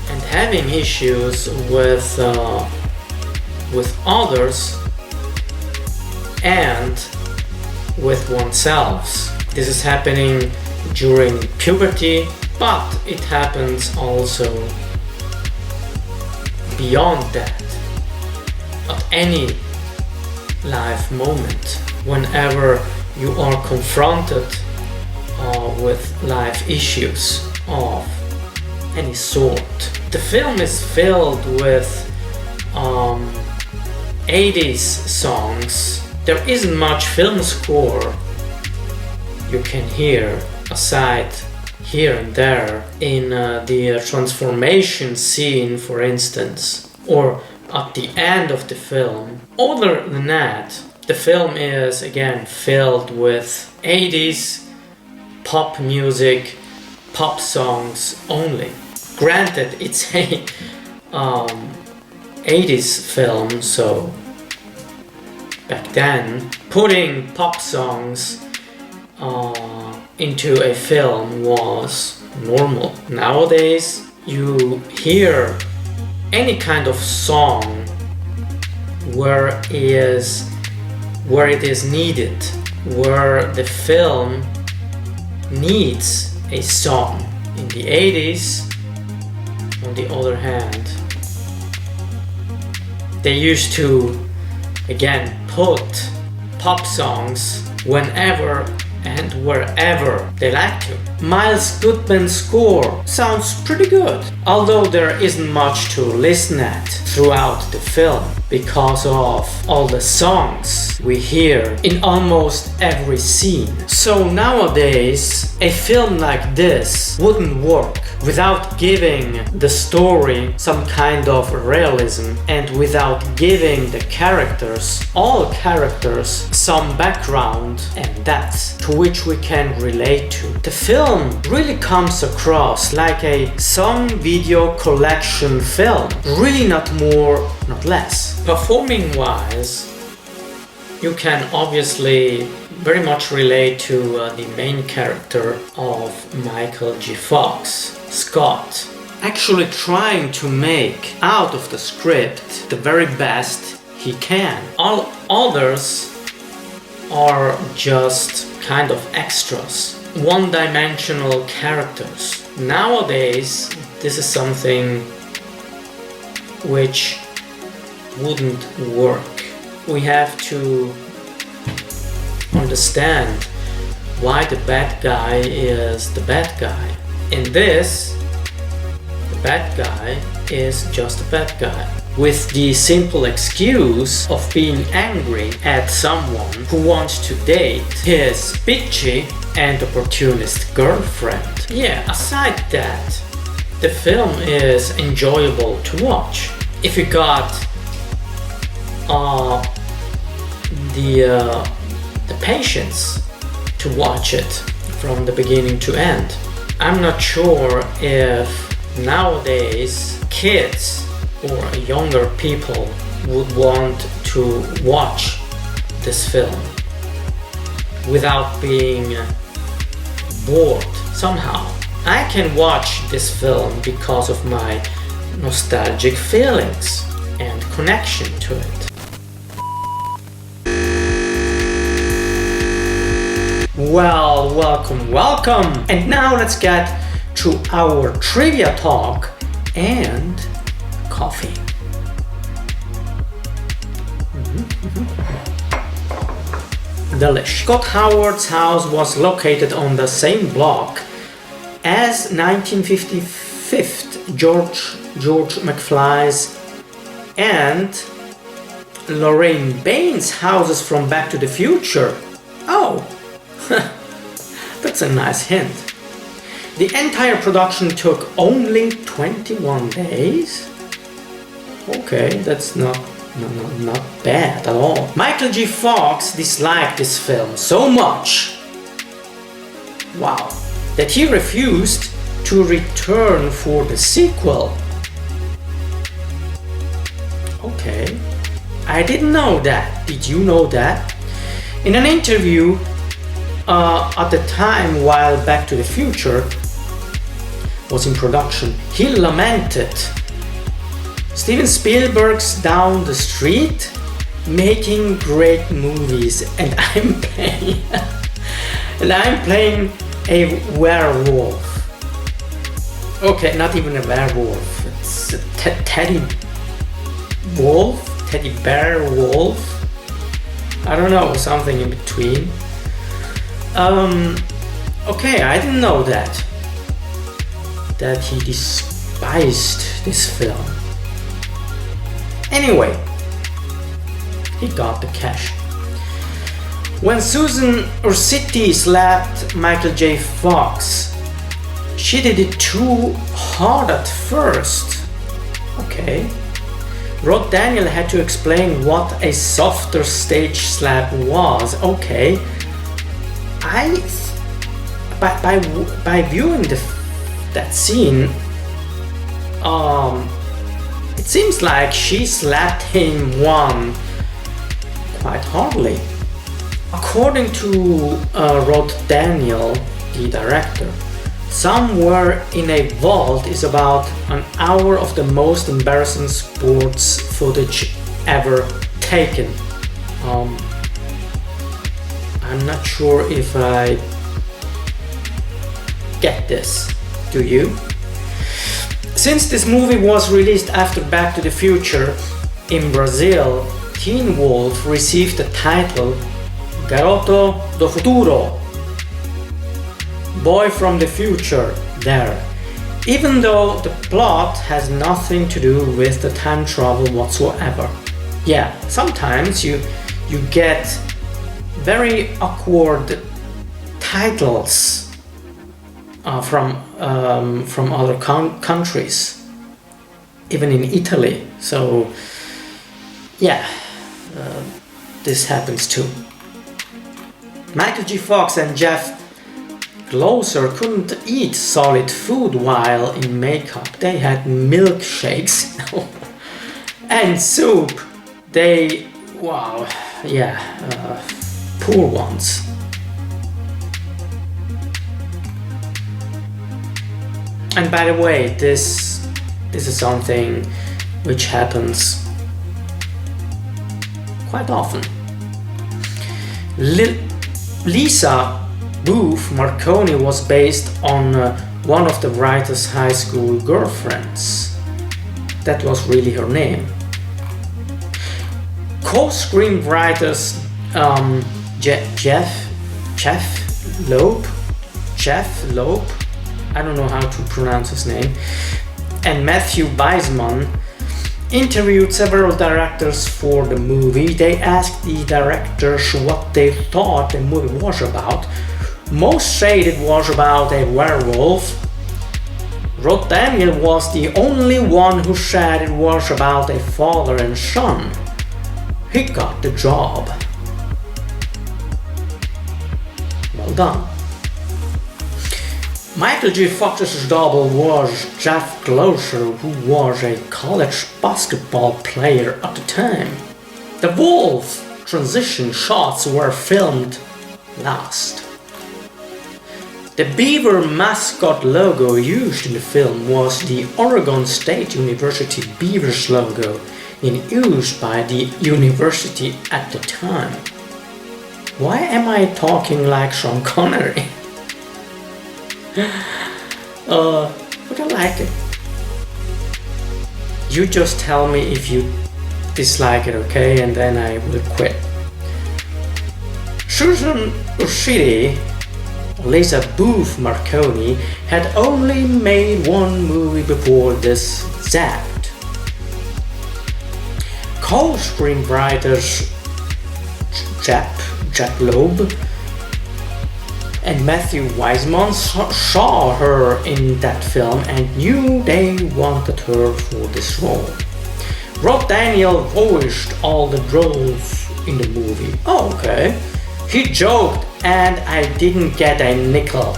and having issues with others and with oneself. This is happening during puberty, but it happens also beyond that, at any life moment, whenever you are confronted with life issues of any sort. The film is filled with 80s songs. There isn't much film score you can hear, aside here and there in the transformation scene, for instance, or at the end of the film. Other than that, the film is again filled with 80s pop music, pop songs only. Granted, it's a 80s film, so back then putting pop songs into a film was normal. Nowadays you hear any kind of song where it is needed, where the film needs a song. In the 80s, on the other hand, they used to again put pop songs whenever and wherever they like to. Miles Goodman's score sounds pretty good, although there isn't much to listen at throughout the film because of all the songs we hear in almost every scene. So nowadays, a film like this wouldn't work without giving the story some kind of realism and without giving the characters, all characters, some background and depth to which we can relate to. The film really comes across like a song video collection film, really not more, not less. Performing wise, you can obviously very much relate to the main character of Michael J. Fox, Scott, actually trying to make out of the script the very best he can. All others are just kind of extras, one-dimensional characters. Nowadays, this is something which wouldn't work. We have to understand why the bad guy is the bad guy. In this, the bad guy is just a bad guy, with the simple excuse of being angry at someone who wants to date his bitchy and opportunist girlfriend. Yeah, aside that, the film is enjoyable to watch. If you got the patience to watch it from the beginning to end. I'm not sure if nowadays kids or younger people would want to watch this film without being bored somehow. I can watch this film because of my nostalgic feelings and connection to it. Well, welcome! And now let's get to our trivia talk and coffee. Delish. Scott Howard's house was located on the same block as 1955 George McFly's and Lorraine Baines' houses from Back to the Future. Oh, that's a nice hint. The entire production took only 21 days. Okay, that's not bad at all. Michael J. Fox disliked this film so much, wow, that he refused to return for the sequel. Okay, I didn't know that. Did you know that? In an interview at the time while Back to the Future was in production, he lamented Steven Spielberg's down the street making great movies and I'm playing a werewolf. Okay, not even a werewolf, it's a teddy bear wolf. I don't know, something in between. Okay, I didn't know that he despised this film. Anyway, he got the cash. When Susan Ursitti slapped Michael J. Fox, she did it too hard at first. Okay. Rod Daniel had to explain what a softer stage slap was. Okay. By viewing that scene, it seems like she slapped him quite hardly. According to Rod Daniel, the director, Somewhere in a Vault is about an hour of the most embarrassing sports footage ever taken. I'm not sure if I get this. Do you? Since this movie was released after Back to the Future, in Brazil, Teen Wolf received the title Garoto do Futuro, Boy from the Future, there, even though the plot has nothing to do with the time travel whatsoever. Yeah, sometimes you get very awkward titles from other countries, even in Italy. So yeah, this happens too. Michael J. Fox and Jeff Closer couldn't eat solid food while in makeup. They had milkshakes and soup. They, wow, yeah, poor ones. And by the way, this is something which happens quite often. Lisa Booth Marconi was based on one of the writer's high school girlfriends. That was really her name. Co-screenwriters Jeff Loeb, I don't know how to pronounce his name, and Matthew Weissman interviewed several directors for the movie. They asked the directors what they thought the movie was about. Most said it was about a werewolf. Rod Daniel was the only one who said it was about a father and son. He got the job. Well done. Michael J. Fox's double was Jeff Closer, who was a college basketball player at the time. The wolf transition shots were filmed last. The beaver mascot logo used in the film was the Oregon State University Beavers logo in use by the university at the time. Why am I talking like Sean Connery? But I like it. You just tell me if you dislike it, okay? And then I will quit. Susan Urshidi, Lisa Booth Marconi, had only made one movie before this zapped. Co-screenwriters Jeff Loeb and Matthew Weissman saw her in that film and knew they wanted her for this role. Rod Daniel voiced all the roles in the movie. Oh, okay. He joked, and I didn't get a nickel,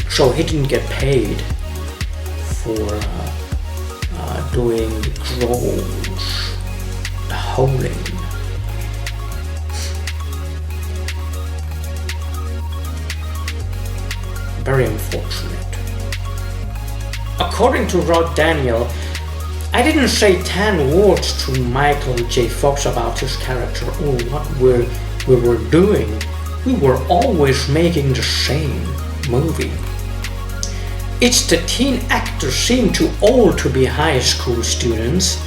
so he didn't get paid for doing the groans, the howling. Very unfortunate. According to Rod Daniel, I didn't say 10 words to Michael J. Fox about his character or what we were doing. We were always making the same movie. It's the teen actors seem too old to be high school students.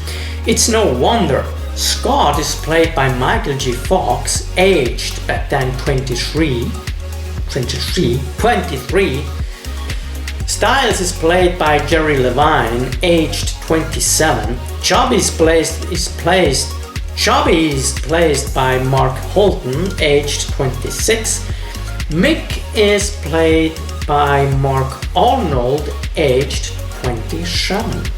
It's no wonder. Scott is played by Michael J. Fox, aged back then 23. Styles is played by Jerry Levine, aged 27. Chubby is placed by Mark Holton, aged 26. Mick is played by Mark Arnold, aged 27.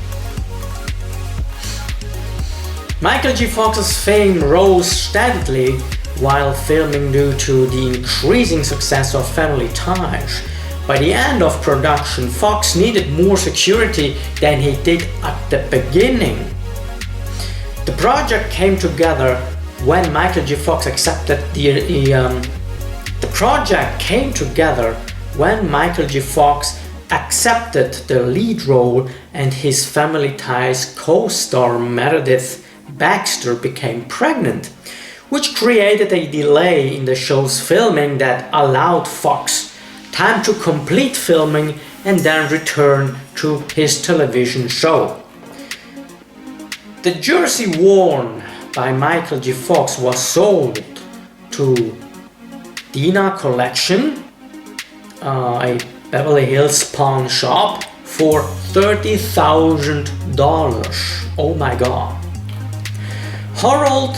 Michael J. Fox's fame rose steadily while filming due to the increasing success of Family Ties. By the end of production, Fox needed more security than he did at the beginning. The project came together when Michael J. Fox accepted the lead role, and his Family Ties co-star Meredith Baxter became pregnant, which created a delay in the show's filming that allowed Fox time to complete filming and then return to his television show. The jersey worn by Michael J. Fox was sold to Dina Collection, a Beverly Hills pawn shop, for $30,000. Oh my god. Harold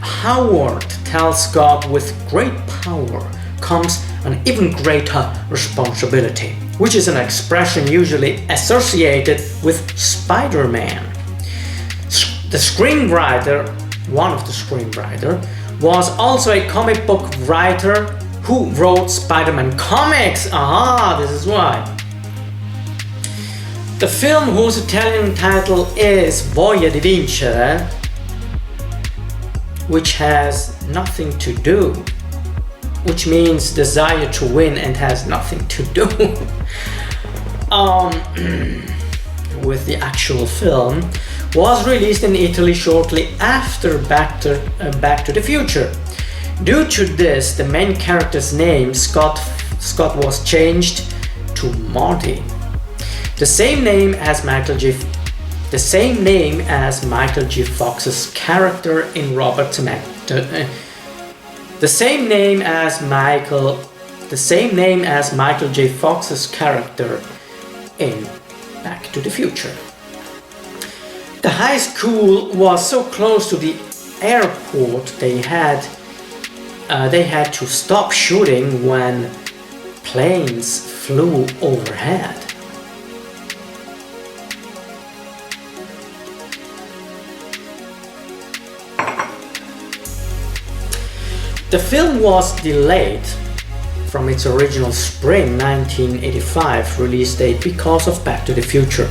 Howard tells Scott, with great power comes an even greater responsibility, which is an expression usually associated with Spider-Man. The screenwriter, one of the screenwriters, was also a comic book writer who wrote Spider-Man comics. Aha, this is why. The film, whose Italian title is Voglia di Vincere, which has nothing to do, which means desire to win and has nothing to do with the actual film, was released in Italy shortly after Back to the Future. Due to this, the main character's name, Scott, was changed to Marty. The same name as Michael J. Fox's character in Robert Zemeckis. The same name as Michael J. Fox's character in Back to the Future. The high school was so close to the airport they had to stop shooting when planes flew overhead. The film was delayed from its original spring 1985 release date because of Back to the Future,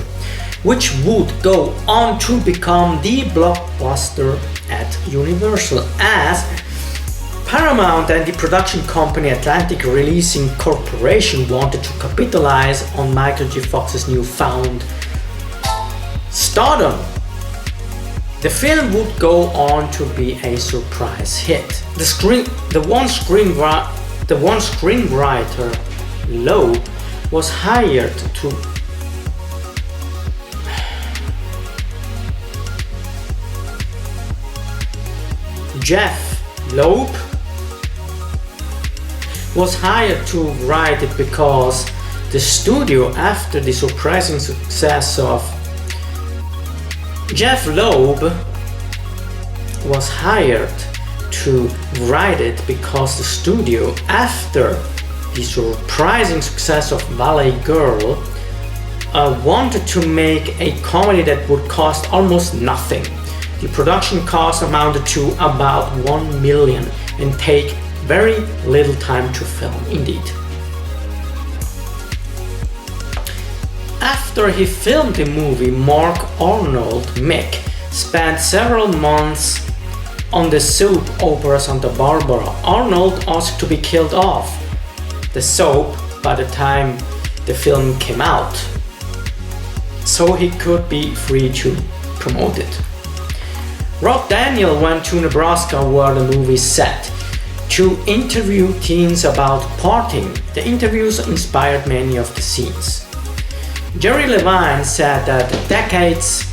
which would go on to become the blockbuster at Universal, as Paramount and the production company Atlantic Releasing Corporation wanted to capitalize on Michael J. Fox's newfound stardom. The film would go on to be a surprise hit. The one screenwriter, Loeb, was hired to Jeff Loeb was hired to write it because the studio, after the surprising success of Jeff Loeb was hired to write it because the studio, after the surprising success of Ballet Girl, wanted to make a comedy that would cost almost nothing. The production cost amounted to about $1 million and take very little time to film, indeed. After he filmed the movie, Mark Arnold Mick spent several months on the soap opera Santa Barbara. Arnold asked to be killed off the soap by the time the film came out, so he could be free to promote it. Rob Daniel went to Nebraska, where the movie is set, to interview teens about partying. The interviews inspired many of the scenes. Jerry Levine said that decades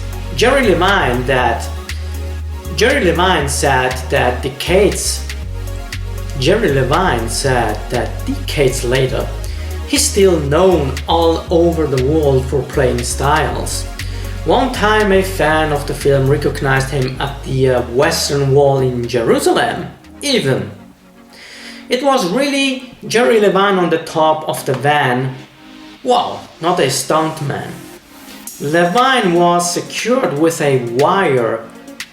later, he's still known all over the world for playing styles. One time a fan of the film recognized him at the Western Wall in Jerusalem, even. It was really Jerry Levine on the top of the van. Wow, not a stuntman. Levine was secured with a wire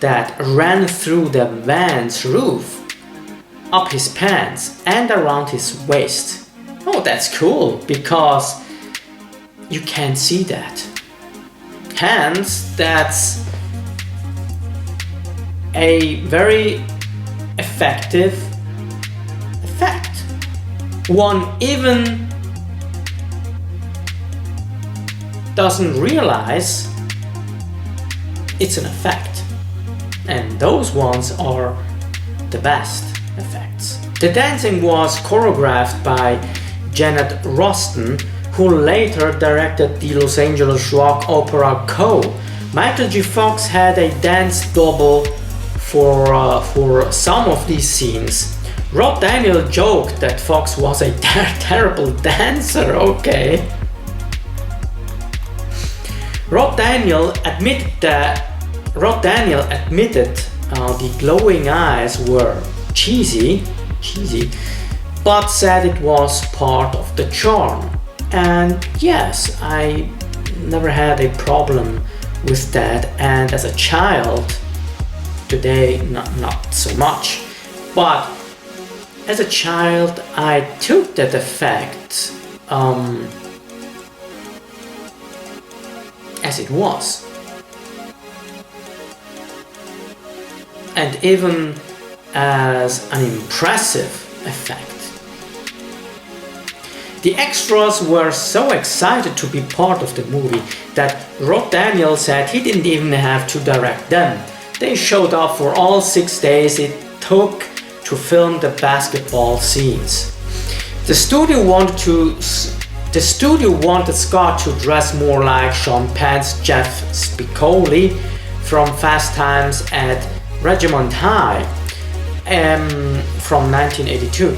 that ran through the van's roof, up his pants and around his waist. Oh, that's cool, because you can't see that. Hence, that's a very effective effect. One even doesn't realize it's an effect. and those ones are the best effects. The dancing was choreographed by Janet Roston, who later directed the Los Angeles rock opera Co. Michael J. Fox had a dance double for some of these scenes. Rob Daniel joked that Fox was a terrible dancer. Okay. Rob Daniel admitted the glowing eyes were cheesy, but said it was part of the charm. And yes, I never had a problem with that, and as a child, today not so much, but as a child I took that effect as it was, and even as an impressive effect. The extras were so excited to be part of the movie that Rob Daniel said he didn't even have to direct them. They showed up for all 6 days it took to film the basketball scenes. The studio wanted Scott to dress more like Sean Penn's Jeff Spicoli from Fast Times at Ridgemont High from 1982.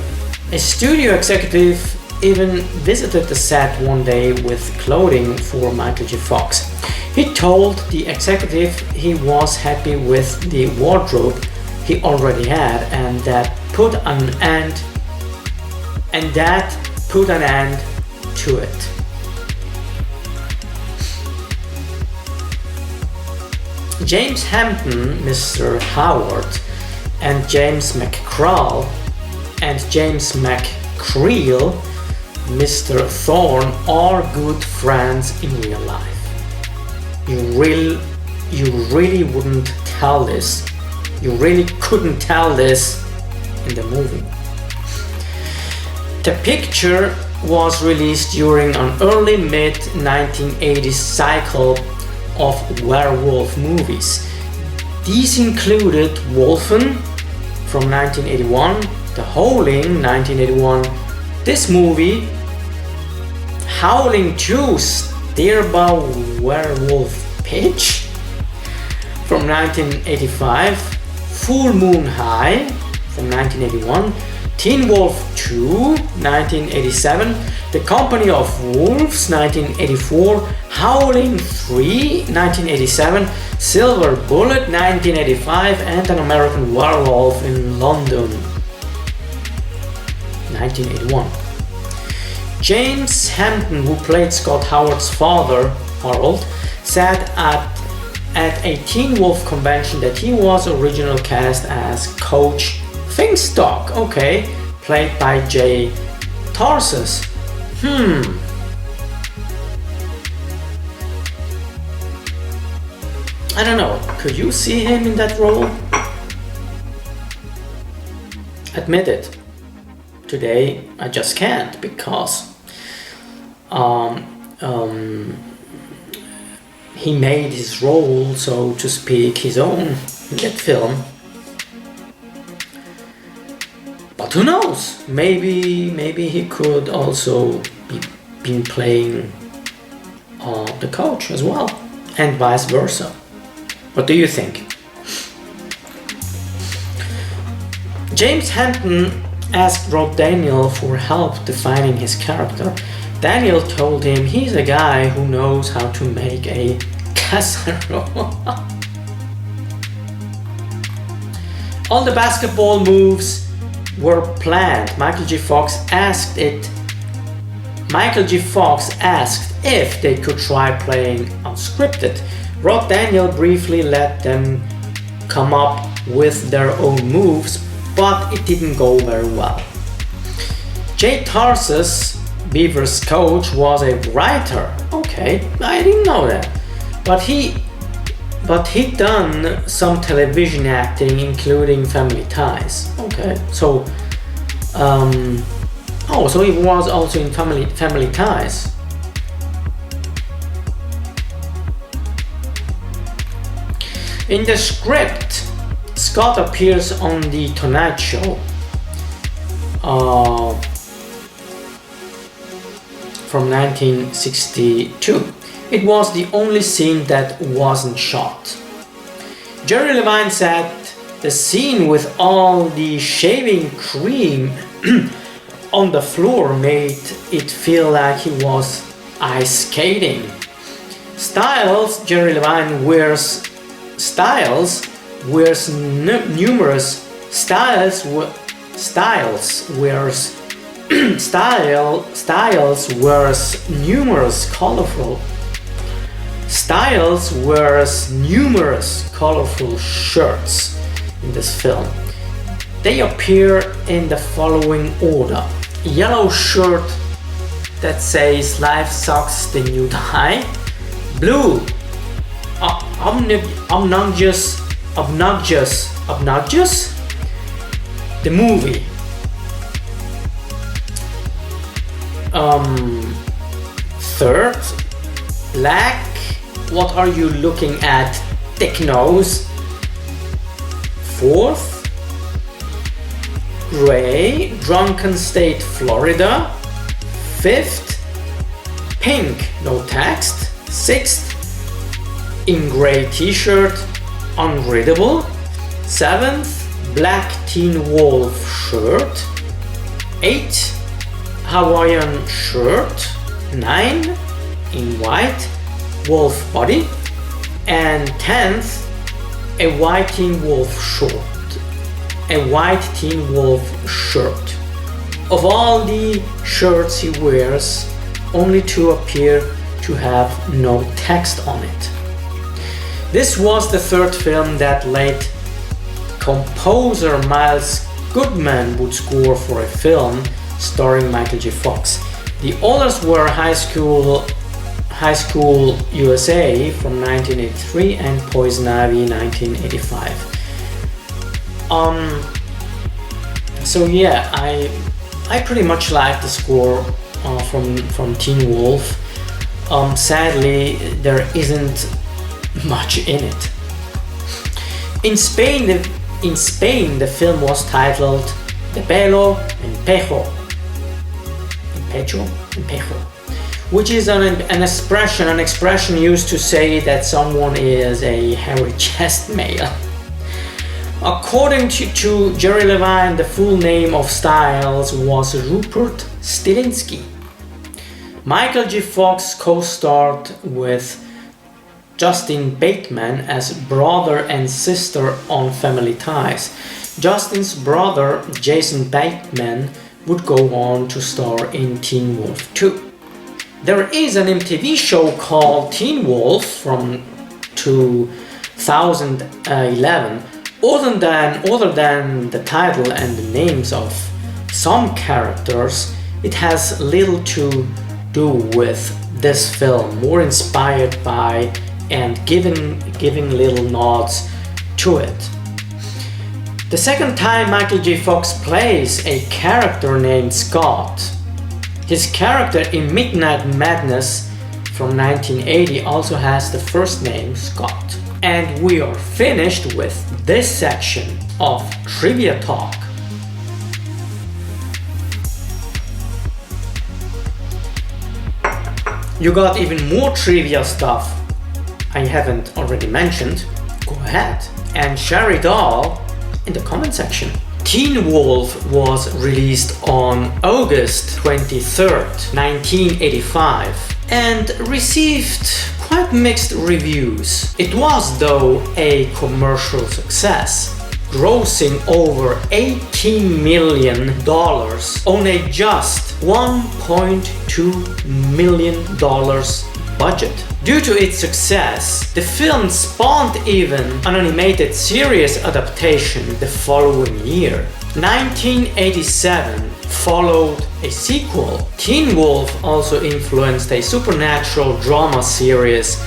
A studio executive even visited the set one day with clothing for Michael J. Fox. He told the executive he was happy with the wardrobe he already had, and that put an end to it. James Hampton, Mr. Howard, and James McCrall and James McCreel, Mr. Thorne, are good friends in real life. You really wouldn't tell this. You really couldn't tell this in the movie. The picture was released during an early mid-1980s cycle of werewolf movies. These included Wolfen from 1981, The Howling 1981, this movie, Howling 2, Steerbow Werewolf Pitch from 1985, Full Moon High from 1981, Teen Wolf 2 1987, The Company of Wolves 1984, Howling 3 1987, Silver Bullet 1985, and An American Werewolf in London 1981. James Hampton, who played Scott Howard's father, Harold, said at a Teen Wolf convention that he was originally cast as Coach Finstock, okay, played by Jay Tarsus. I don't know, could you see him in that role? Admit it. Today I just can't, because he made his role, so to speak, his own in that film. But who knows? Maybe he could also been playing the coach as well, and vice versa. What do you think? James Hampton asked Rob Daniel for help defining his character. Daniel told him he's a guy who knows how to make a casserole. All the basketball moves were planned. Michael J. Fox asked if they could try playing unscripted. Rob Daniel briefly let them come up with their own moves, but it didn't go very well. Jay Tarsus, Beaver's coach, was a writer. Okay, I didn't know that. But he'd done some television acting, including Family Ties. Okay, so so he was also in Family Ties. In the script, Scott appears on The Tonight Show from 1962. It was the only scene that wasn't shot. Jerry Levine said the scene with all the shaving cream on the floor made it feel like he was ice skating. Jerry Levine wears numerous colorful shirts in this film. They appear in the following order: yellow shirt that says "Life sucks, then you die." Blue, obnoxious, the movie. Third, black, what are you looking at, thick nose? Fourth, gray, drunken state, Florida. Fifth, pink, no text. Sixth, in gray t-shirt, unreadable. Seventh, black Teen Wolf shirt. 8, Hawaiian shirt. 9, in white, wolf body. And 10th, a white Teen Wolf shirt. Of all the shirts he wears, only 2 appear to have no text on it. This was the third film that late composer Miles Goodman would score for a film starring Michael J. Fox. The others were High School USA from 1983 and Poison Ivy 1985. So yeah, I pretty much like the score from Teen Wolf. Sadly, there isn't much in it. In Spain, the film was titled De Pelo en Pecho, which is an expression used to say that someone is a hairy-chested male. According to Jerry Levine, the full name of Styles was Rupert Stilinski. Michael J. Fox co-starred with Justin Bateman as brother and sister on Family Ties. Justin's brother, Jason Bateman, would go on to star in Teen Wolf 2. There is an MTV show called Teen Wolf from 2011. Other than the title and the names of some characters, it has little to do with this film, more inspired by and giving little nods to it. The second time Michael J. Fox plays a character named Scott. His character in Midnight Madness from 1980 also has the first name Scott. And we are finished with this section of Trivia Talk. You got even more trivia stuff I haven't already mentioned? Go ahead and share it all in the comment section. Teen Wolf was released on August 23rd, 1985 and received quite mixed reviews. It was though a commercial success, grossing over $18 million on a just $1.2 million budget. Due to its success, the film spawned even an animated series adaptation the following year. 1987 followed a sequel. Teen Wolf also influenced a supernatural drama series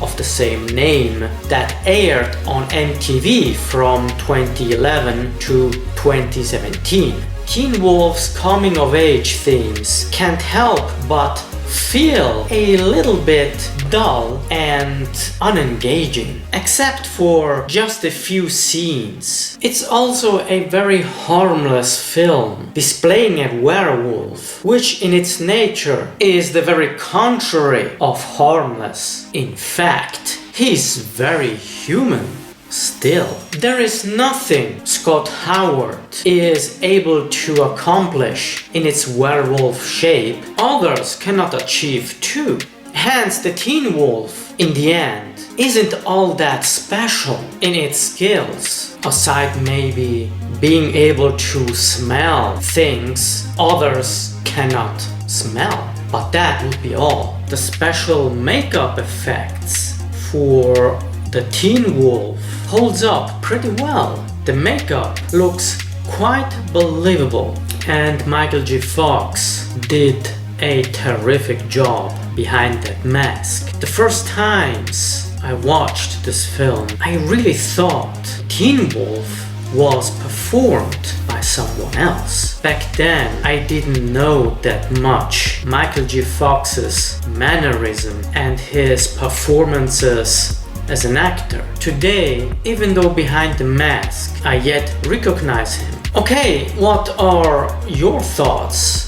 of the same name that aired on MTV from 2011 to 2017. Teen Wolf's coming-of-age themes can't help but feel a little bit dull and unengaging, except for just a few scenes. It's also a very harmless film, displaying a werewolf, which in its nature is the very contrary of harmless. In fact, he's very human. Still, there is nothing Scott Howard is able to accomplish in its werewolf shape others cannot achieve too. Hence, the Teen Wolf, in the end, isn't all that special in its skills, aside maybe being able to smell things others cannot smell. But that would be all. The special makeup effects for the Teen Wolf holds up pretty well. The makeup looks quite believable, and Michael J. Fox did a terrific job behind that mask. The first times I watched this film, I really thought Teen Wolf was performed by someone else. Back then, I didn't know that much Michael J. Fox's mannerism and his performances as an actor. Today, even though behind the mask, I yet recognize him. Okay, what are your thoughts?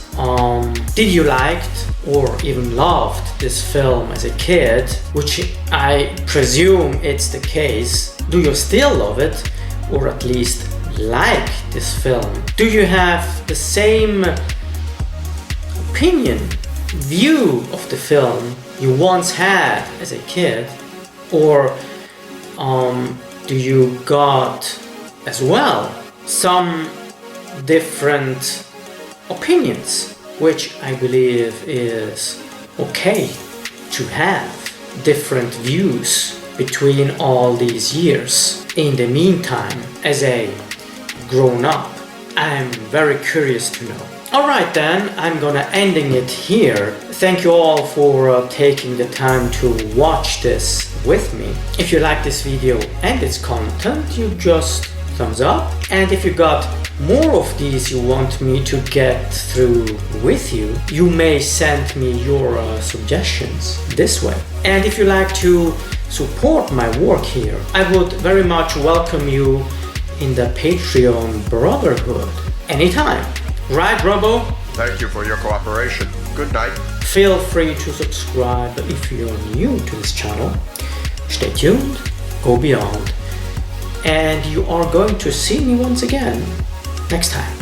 Did you liked or even loved this film as a kid? Which I presume it's the case. Do you still love it? Or at least like this film? Do you have the same opinion, view of the film you once had as a kid? Or do you got as well some different opinions, which I believe is okay to have different views between all these years. In the meantime, as a grown-up, I'm very curious to know. Alright then, I'm gonna ending it here. Thank you all for taking the time to watch this with me. If you like this video and its content, you just thumbs up. And if you got more of these you want me to get through with you, you may send me your suggestions this way. And if you like to support my work here, I would very much welcome you in the Patreon Brotherhood anytime. Right, Robo? Thank you for your cooperation. Good night. Feel free to subscribe if you're new to this channel. Stay tuned, go beyond, and you are going to see me once again next time.